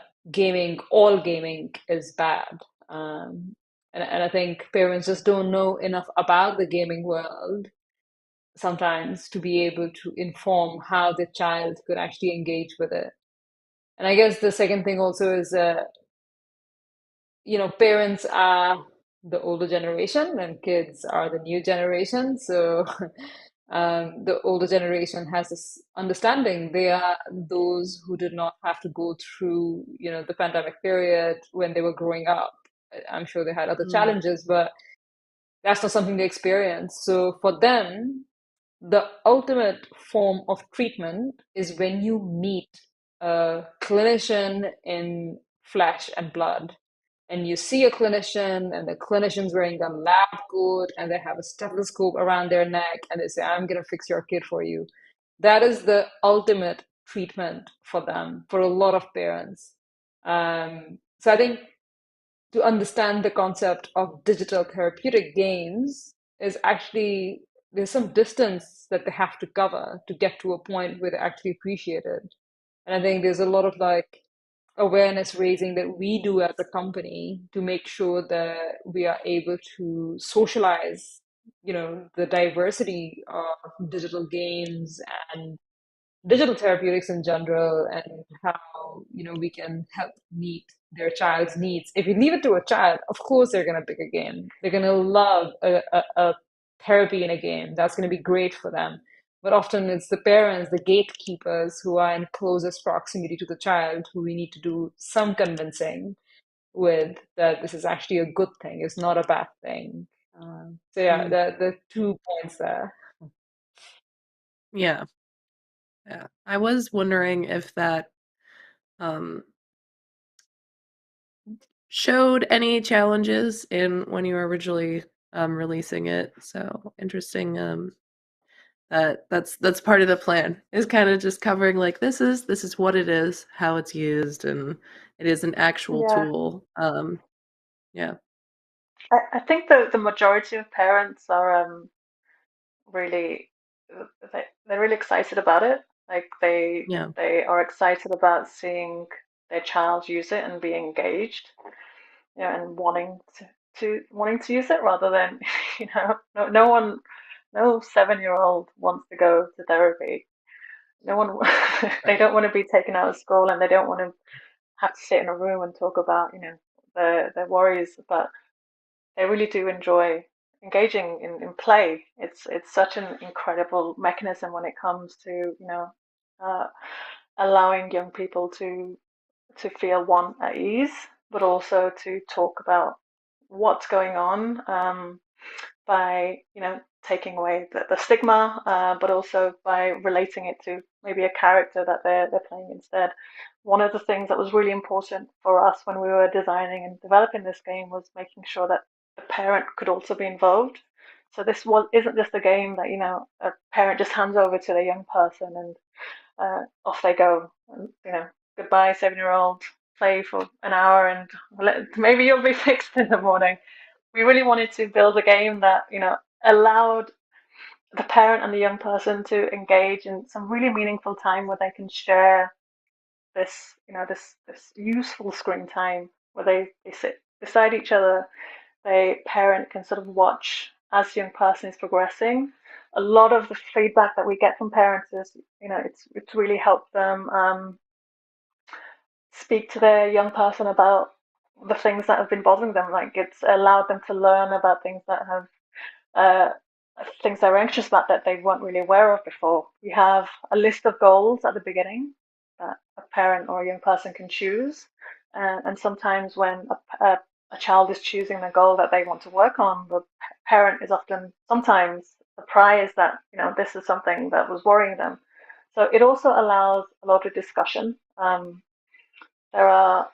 all gaming is bad. And I think parents just don't know enough about the gaming world sometimes to be able to inform how the child could actually engage with it. And I guess the second thing also is, parents are the older generation and kids are the new generation. So the older generation has this understanding. They are those who did not have to go through, the pandemic period when they were growing up. I'm sure they had other challenges, but that's not something they experienced. So for them, the ultimate form of treatment is when you meet a clinician in flesh and blood, and you see a clinician and the clinician's wearing a lab coat and they have a stethoscope around their neck and they say, I'm going to fix your kid for you. That is the ultimate treatment for them, for a lot of parents. So I think to understand the concept of digital therapeutic games is actually, there's some distance that they have to cover to get to a point where they actually appreciate it. And I think there's a lot of like awareness raising that we do as a company to make sure that we are able to socialize, the diversity of digital games and digital therapeutics in general, and how we can help meet their child's needs. If you leave it to a child, of course they're going to pick a game. They're going to love a therapy in a game. That's going to be great for them. But often it's the parents, the gatekeepers, who are in closest proximity to the child, who we need to do some convincing with that this is actually a good thing. It's not a bad thing. So yeah, the 2 points there. Yeah. Yeah. I was wondering if that showed any challenges in when you were originally releasing it. So interesting. That's part of the plan, is kind of just covering like this is what it is, how it's used, and it is an actual tool. Yeah. I think the majority of parents are really they're really excited about it. Like they are excited about seeing their child use it and be engaged, and wanting to use it rather than no 7-year-old wants to go to therapy. No one they don't want to be taken out of school, and they don't want to have to sit in a room and talk about their worries, but they really do enjoy engaging in play. It's such an incredible mechanism when it comes to uh, allowing young people to feel one at ease, but also to talk about what's going on, by taking away the stigma, but also by relating it to maybe a character that they're playing instead. One of the things that was really important for us when we were designing and developing this game was making sure that the parent could also be involved. So this isn't just a game that a parent just hands over to the young person and off they go. And, goodbye, 7-year-old, play for an hour and maybe you'll be fixed in the morning. We really wanted to build a game that allowed the parent and the young person to engage in some really meaningful time where they can share this this useful screen time, where they sit beside each other. The parent can sort of watch as the young person is progressing, a lot of the feedback that we get from parents is, it's really helped them speak to their young person about the things that have been bothering them. Like it's allowed them to learn about things that have uh, things they're anxious about that they weren't really aware of before. We have a list of goals at the beginning that a parent or a young person can choose, and sometimes when a child is choosing a goal that they want to work on, the parent is often sometimes surprised that this is something that was worrying them. So it also allows a lot of discussion. There are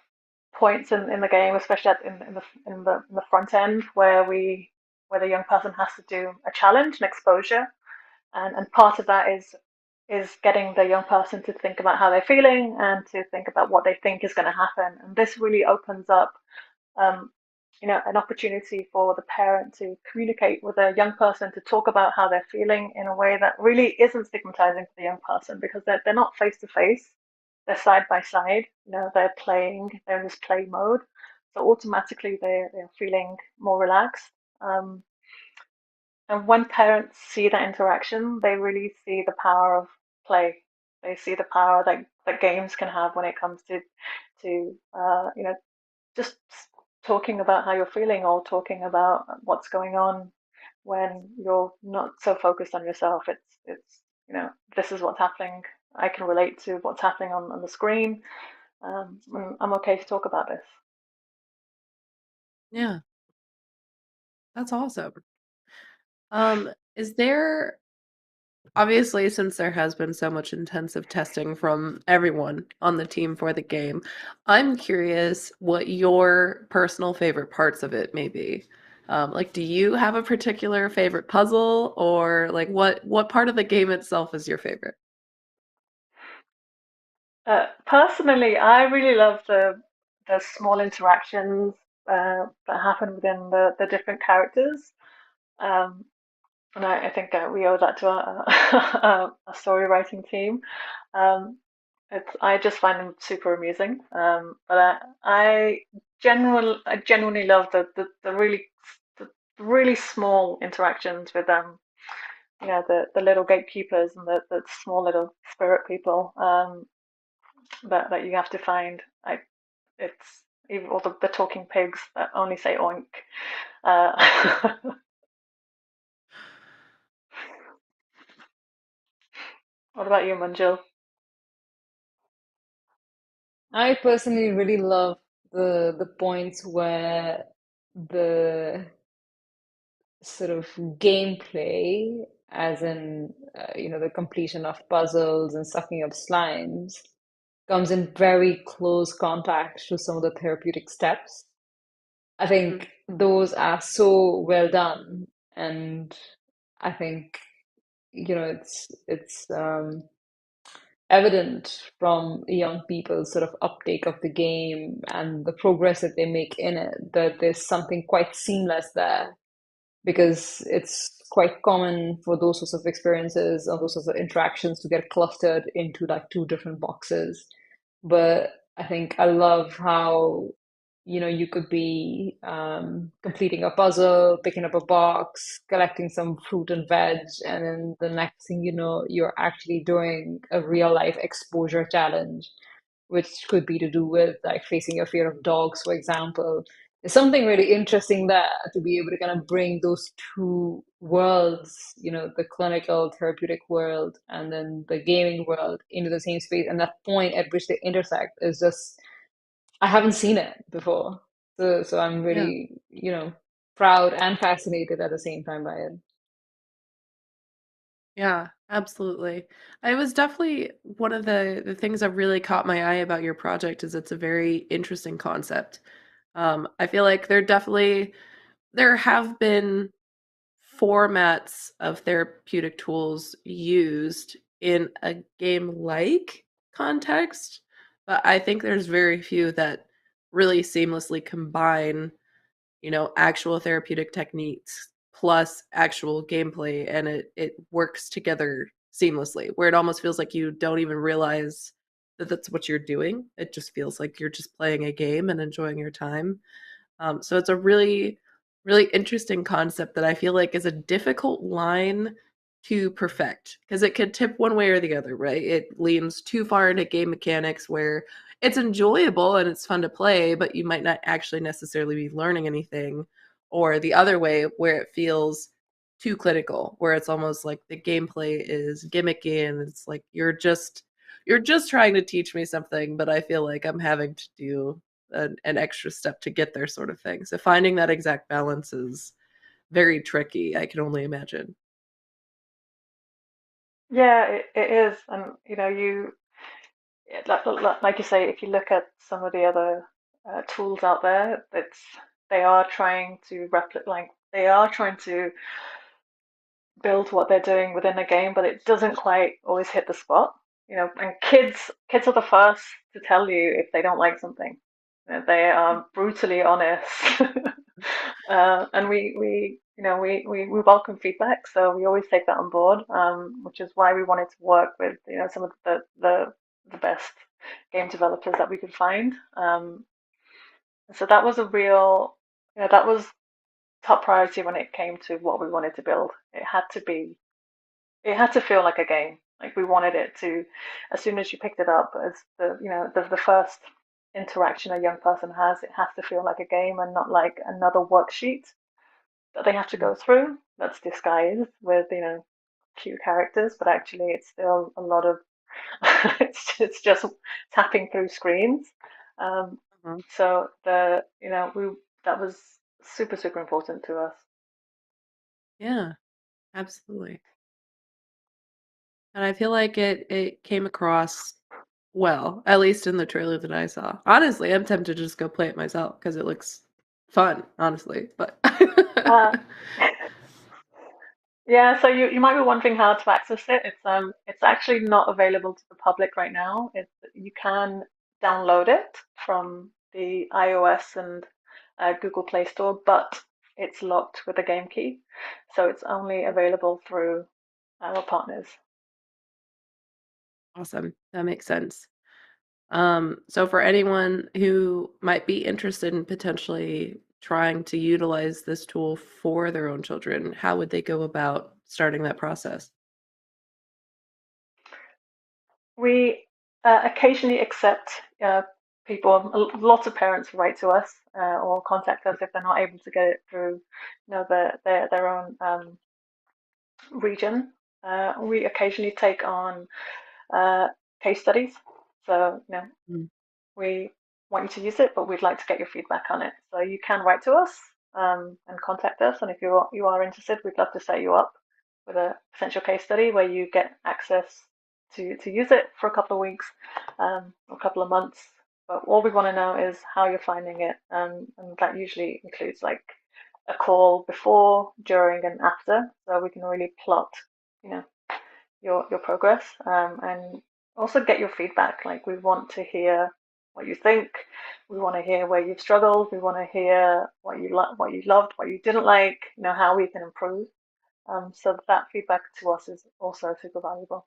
points in the game, especially in the front end, where the young person has to do a challenge, an exposure, and part of that is getting the young person to think about how they're feeling and to think about what they think is going to happen. And this really opens up, um, an opportunity for the parent to communicate with a young person to talk about how they're feeling in a way that really isn't stigmatizing for the young person because they're not face to face, they're side by side. They're playing, they're in this play mode, so automatically they're feeling more relaxed. And when parents see that interaction, they really see the power of play. They see the power that games can have when it comes to just talking about how you're feeling or talking about what's going on when you're not so focused on yourself. It's this is what's happening. I can relate to what's happening on the screen. And I'm okay to talk about this. Yeah, that's awesome. Is there obviously, since there has been so much intensive testing from everyone on the team for the game, I'm curious what your personal favorite parts of it may be. Like, do you have a particular favorite puzzle, or like what part of the game itself is your favorite? Personally, I really love the small interactions that happen within the different characters. Um, and I think we owe that to our story writing team. Um, I just find them super amusing. But I genuinely love the really small interactions with the little gatekeepers and the small little spirit people that you have to find. It's even all the talking pigs that only say oink. Uh, what about you, Manjul? I personally really love the points where the sort of gameplay, as in the completion of puzzles and sucking up slimes, comes in very close contact to some of the therapeutic steps. I Mhm. think those are so well done, and I think it's evident from young people's sort of uptake of the game and the progress that they make in it that there's something quite seamless there, because it's quite common for those sorts of experiences or those sorts of interactions to get clustered into like two different boxes. But I think I love how you could be completing a puzzle, picking up a box, collecting some fruit and veg, and then the next thing you know, you're actually doing a real life exposure challenge, which could be to do with like facing your fear of dogs, for example. There's something really interesting there to be able to kind of bring those two worlds, the clinical therapeutic world and then the gaming world into the same space. And that point at which they intersect is just, I haven't seen it before. So I'm Yeah. really, proud and fascinated at the same time by it. Yeah, absolutely. I was definitely one of the things that really caught my eye about your project is it's a very interesting concept. I feel like there have been formats of therapeutic tools used in a game-like context, but I think there's very few that really seamlessly combine, actual therapeutic techniques plus actual gameplay, and it works together seamlessly, where it almost feels like you don't even realize that that's what you're doing. It just feels like you're just playing a game and enjoying your time. So it's a really, really interesting concept that I feel like is a difficult line to perfect, because it could tip one way or the other, right? It leans too far into game mechanics where it's enjoyable and it's fun to play, but you might not actually necessarily be learning anything, or the other way where it feels too clinical, where it's almost like the gameplay is gimmicky and it's like you're just trying to teach me something, but I feel like I'm having to do an extra step to get there, sort of thing. So finding that exact balance is very tricky, I can only imagine. Yeah, it is, and like you say, if you look at some of the other tools out there, they are trying to replicate, like they are trying to build what they're doing within a game, but it doesn't quite always hit the spot. And kids are the first to tell you if they don't like something. They are brutally honest. And we welcome feedback, so we always take that on board, which is why we wanted to work with some of the best game developers that we could find. So that was a real, that was top priority when it came to what we wanted to build. It had to feel like a game. Like we wanted it to, as soon as you picked it up, as the first interaction a young person has, it has to feel like a game and not like another worksheet that they have to go through. That's disguised with cute characters, but actually it's still a lot of it's just tapping through screens. So that was super important to us. Yeah, absolutely. And I feel like it came across well, at least in the trailer that I saw. Honestly, I'm tempted to just go play it myself because it looks fun, honestly. But Uh, yeah, so you might be wondering how to access it. It's actually not available to the public right now. You can download it from the iOS and Google Play Store, but it's locked with a game key, so it's only available through our partners. awesome. That makes sense. So for anyone who might be interested in potentially trying to utilize this tool for their own children, how would they go about starting that process? We occasionally accept people. Lots of parents write to us or contact us if they're not able to get it through, their own region. We occasionally take on case studies. So, Mm. we want you to use it, but we'd like to get your feedback on it. So you can write to us and contact us. And if you are interested, we'd love to set you up with a potential case study where you get access to use it for a couple of weeks or a couple of months. But all we want to know is how you're finding it. And that usually includes like a call before, during, and after, so we can really plot, your progress, and also get your feedback. Like we want to hear what you think. We want to hear where you've struggled. We want to hear what you what you loved, what you didn't like. How we can improve. So that feedback to us is also super valuable.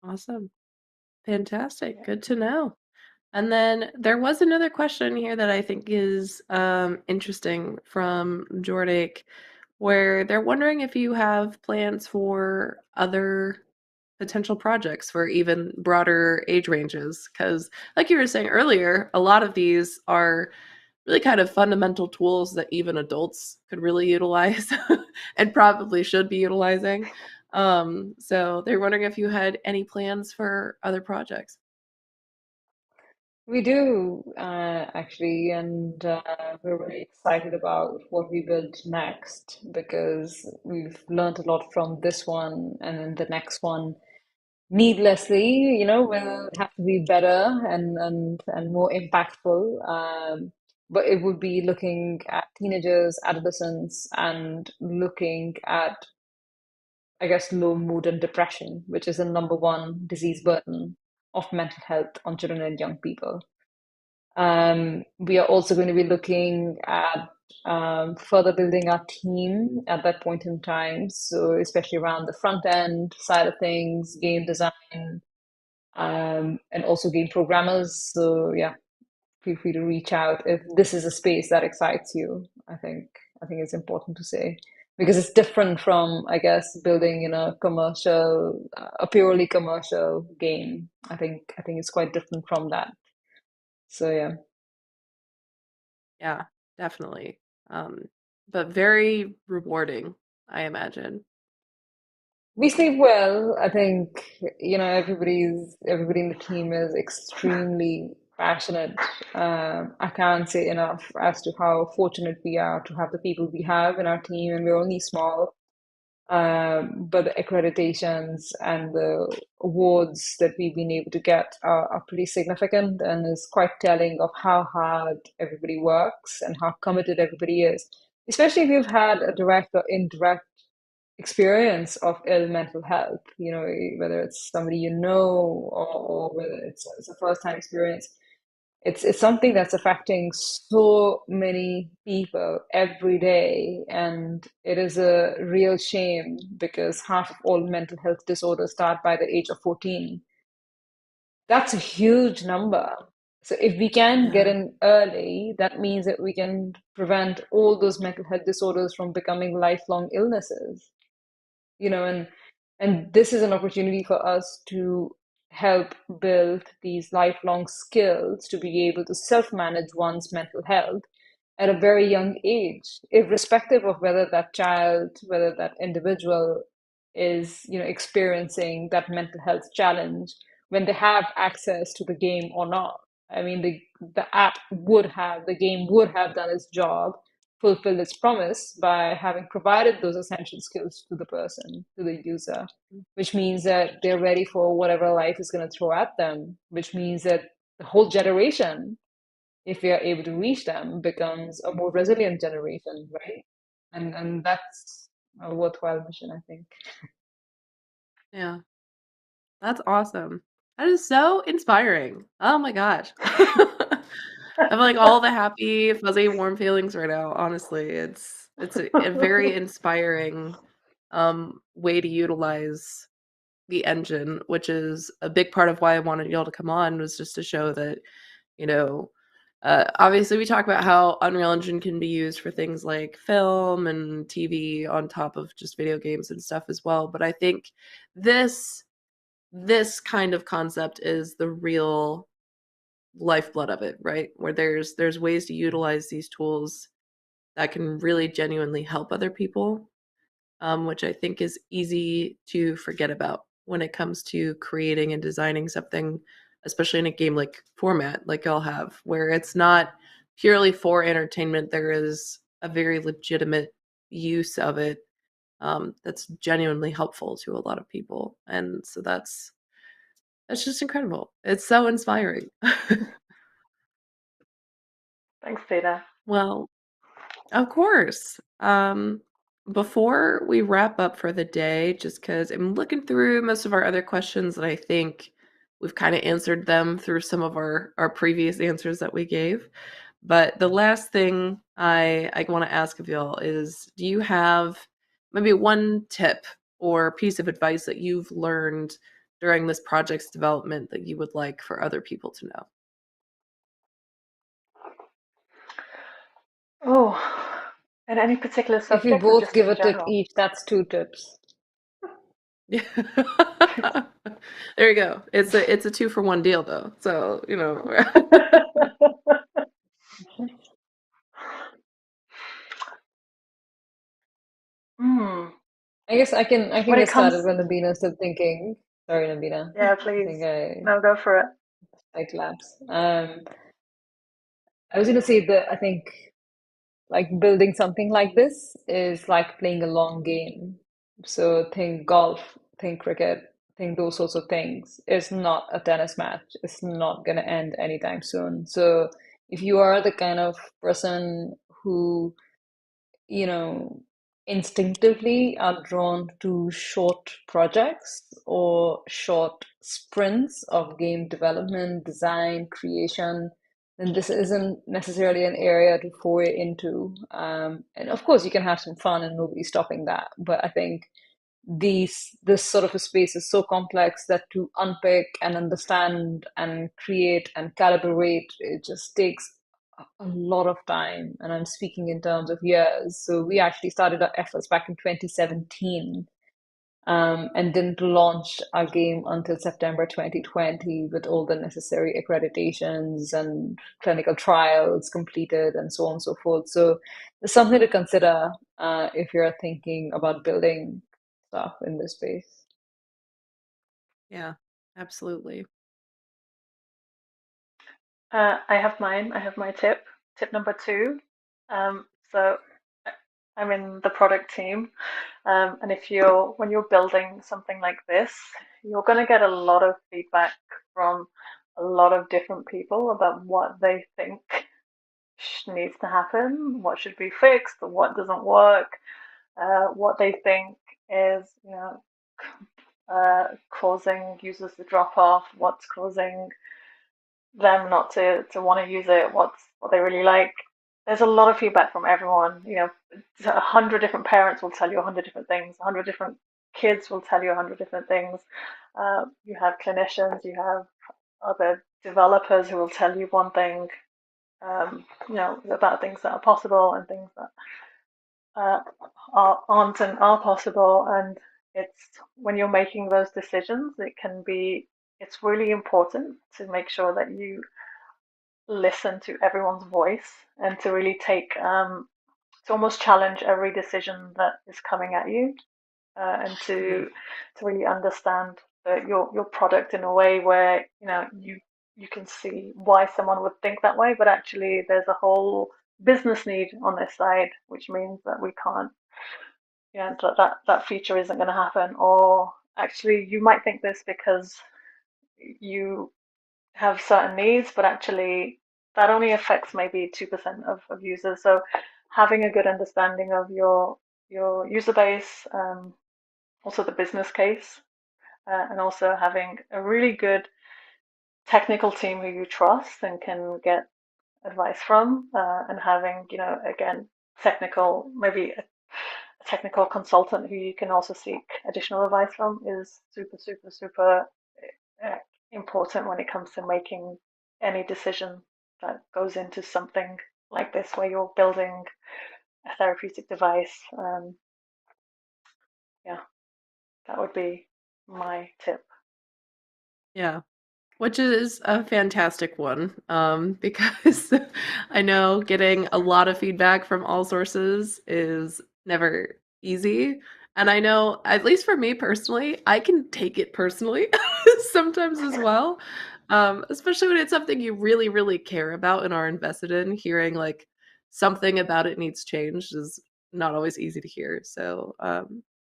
Awesome. Fantastic. Good to know. And then there was another question here that I think is interesting from Jordik, where they're wondering if you have plans for other potential projects for even broader age ranges. Because, like you were saying earlier, a lot of these are really kind of fundamental tools that even adults could really utilize and probably should be utilizing. So they're wondering if you had any plans for other projects. We do, actually, and we're really excited about what we build next because we've learned a lot from this one, and then the next one, needlessly, will have to be better and more impactful. But it would be looking at teenagers, adolescents, and looking at, I guess, low mood and depression, which is the number one disease burden of mental health on children and young people. We are also going to be looking at further building our team at that point in time. So especially around the front end side of things, game design, and also game programmers. So yeah, feel free to reach out if this is a space that excites you. I think it's important to say. because it's different from, I guess, building a purely commercial game. I think it's quite different from that. So yeah. Yeah, definitely. But very rewarding, I imagine. We sleep well. I think, everybody in the team is extremely passionate. I can't say enough as to how fortunate we are to have the people we have in our team, and we're only small. But the accreditations and the awards that we've been able to get are pretty significant, and is quite telling of how hard everybody works and how committed everybody is. Especially if you've had a direct or indirect experience of ill mental health, whether it's somebody or whether it's a first time experience. It's something that's affecting so many people every day, and it is a real shame because half of all mental health disorders start by the age of 14. That's a huge number. So if we can get Yeah. in early, that means that we can prevent all those mental health disorders from becoming lifelong illnesses. And this is an opportunity for us to help build these lifelong skills to be able to self-manage one's mental health at a very young age, irrespective of whether that individual is, experiencing that mental health challenge when they have access to the game or not. I mean, the game would have done its job, fulfilled its promise by having provided those essential skills to the person, to the user, which means that they're ready for whatever life is going to throw at them, which means that the whole generation, if we are able to reach them, becomes a more resilient generation, right? And that's a worthwhile mission, I think. Yeah. That's awesome. That is so inspiring. Oh my gosh. I'm like all the happy, fuzzy, warm feelings right now. Honestly, it's a very inspiring way to utilize the engine, which is a big part of why I wanted y'all to come on, was just to show that, you know, obviously we talk about how Unreal Engine can be used for things like film and TV on top of just video games and stuff as well. But I think this this kind of concept is the real lifeblood of it, right? Where there's ways to utilize these tools that can really genuinely help other people, which I think is easy to forget about when it comes to creating and designing something, especially in a game like format like y'all have, where it's not purely for entertainment. There is a very legitimate use of it that's genuinely helpful to a lot of people, and so that's just incredible. It's so inspiring. Thanks, Tina. Well, of course. Before we wrap up for the day, just because I'm looking through most of our other questions and I think we've kind of answered them through some of our previous answers that we gave. But the last thing I want to ask of y'all is, do you have maybe one tip or piece of advice that you've learned during this project's development that you would like for other people to know? Oh, and any particular If we subject or both just give in a tip general? each, that's 2 tips. Yeah. There you go. It's a 2-for-1 deal though. So, Hmm. I can When it get started comes, when Nabina's still thinking. Sorry, Nabina. yeah, I please. think I No, go for it. like labs. I was gonna say that I think like building something like this is like playing a long game. So think golf, think cricket, think those sorts of things. It's not a tennis match. It's not gonna end anytime soon. So if you are the kind of person who, you know, instinctively are drawn to short projects or short sprints of game development, design, creation, then this isn't necessarily an area to foray into. And of course, you can have some fun and nobody's stopping that. But I think this sort of a space is so complex that to unpick and understand and create and calibrate, it just takes a lot of time, and I'm speaking in terms of years. So we actually started our efforts back in 2017, and didn't launch our game until September 2020 with all the necessary accreditations and clinical trials completed and so on and so forth. So there's something to consider if you're thinking about building stuff in this space. Yeah, absolutely. I have mine. I have my tip. Tip number 2. So I'm in the product team, and when you're building something like this, you're going to get a lot of feedback from a lot of different people about what they think needs to happen, what should be fixed, what doesn't work, what they think is, causing users to drop off, what's causing them not to want to use it, what they really like. There's a lot of feedback from everyone. 100 different parents will tell you 100 different things. 100 different kids will tell you 100 different things. You have clinicians, you have other developers who will tell you one thing, about things that are possible and things that aren't and are possible. And it's when you're making those decisions, it's really important to make sure that you listen to everyone's voice and to really to almost challenge every decision that is coming at you, and to really understand your product in a way where you can see why someone would think that way, but actually there's a whole business need on this side, which means that we can't, that feature isn't going to happen. Or actually, you might think this because you have certain needs, but actually that only affects maybe 2% of users. So having a good understanding of your user base, also the business case, and also having a really good technical team who you trust and can get advice from, and having, again, maybe a technical consultant who you can also seek additional advice from is super, super, super important when it comes to making any decision that goes into something like this, where you're building a therapeutic device. Yeah, that would be my tip. Yeah, which is a fantastic one, because I know getting a lot of feedback from all sources is never easy. And I know, at least for me personally, I can take it personally sometimes as well, especially when it's something you really, really care about and are invested in. Hearing like something about it needs changed is not always easy to hear. So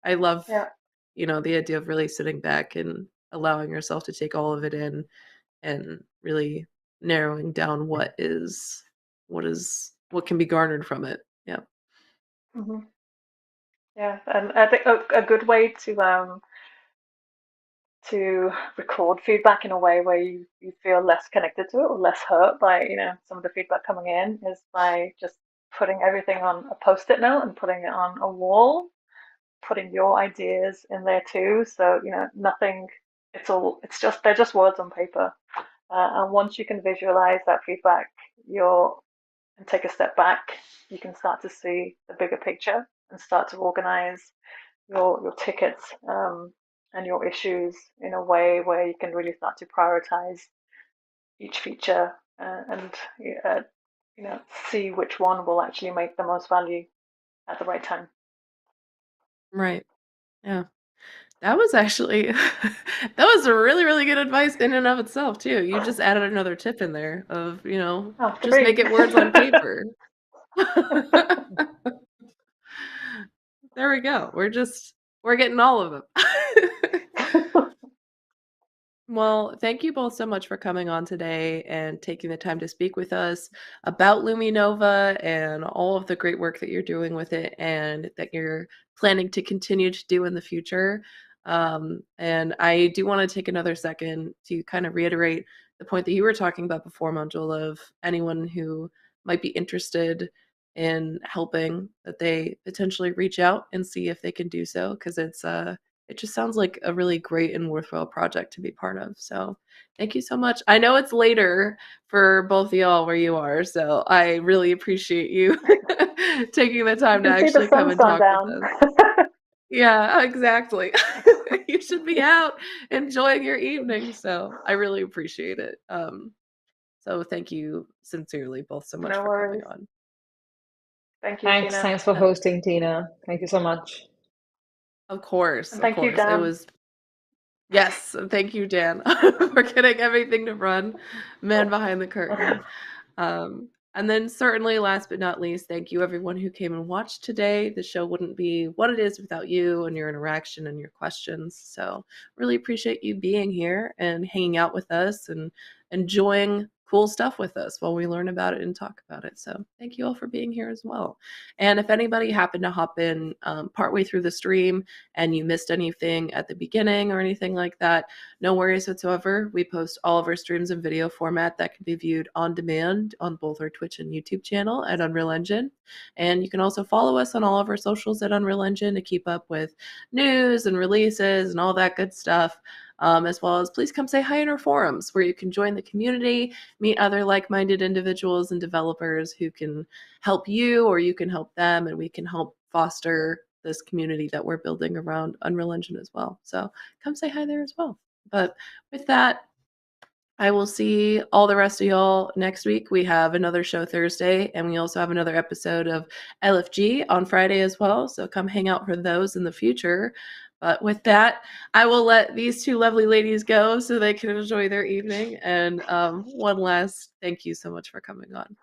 I love, Yeah. the idea of really sitting back and allowing yourself to take all of it in and really narrowing down what can be garnered from it. Yeah. Hmm. Yeah, and I think a good way to record feedback in a way where you feel less connected to it or less hurt by some of the feedback coming in is by just putting everything on a post-it note and putting it on a wall, putting your ideas in there too. So nothing. They're just words on paper. And once you can visualize that feedback, and take a step back, you can start to see the bigger picture and start to organize your tickets, and your issues in a way where you can really start to prioritize each feature, and uh, see which one will actually make the most value at the right time. Right. Yeah. That was actually that was a really, really good advice in and of itself too. You just added another tip in there of, Oh, just make three. it words on paper. There we go. We're getting all of them. Well, thank you both so much for coming on today and taking the time to speak with us about Lumi Nova and all of the great work that you're doing with it and that you're planning to continue to do in the future. And I do want to take another second to kind of reiterate the point that you were talking about before, Manjula, of anyone who might be interested in helping, that they potentially reach out and see if they can do so, because it just sounds like a really great and worthwhile project to be part of. So thank you so much. I know it's later for both of y'all where you are, so I really appreciate you taking the time to You can see the actually come sun's and gone talk down. with us. Yeah, exactly. You should be out enjoying your evening. So I really appreciate it. So thank you sincerely both so much No for coming worries. on. Thank you, Tina. Thanks for hosting, Tina. Thank you so much. Of course, And of thank you, course. It Dan. was yes, and thank you, Dan, for getting everything to run. Man behind the curtain. And then certainly last but not least, thank you everyone who came and watched today. The show wouldn't be what it is without you and your interaction and your questions. So really appreciate you being here and hanging out with us and enjoying cool stuff with us while we learn about it and talk about it. So thank you all for being here as well. And if anybody happened to hop in partway through the stream and you missed anything at the beginning or anything like that, no worries whatsoever. We post all of our streams in video format that can be viewed on demand on both our Twitch and YouTube channel at Unreal Engine. And you can also follow us on all of our socials at Unreal Engine to keep up with news and releases and all that good stuff. As well as please come say hi in our forums where you can join the community, meet other like-minded individuals and developers who can help you or you can help them, and we can help foster this community that we're building around Unreal Engine as well. So come say hi there as well. But with that, I will see all the rest of y'all next week. We have another show Thursday, and we also have another episode of LFG on Friday as well. So come hang out for those in the future. But with that, I will let these two lovely ladies go so they can enjoy their evening. And one last thank you so much for coming on.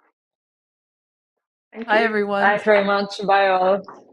Thank Bye, you. everyone. Bye. Thanks very much. Bye all.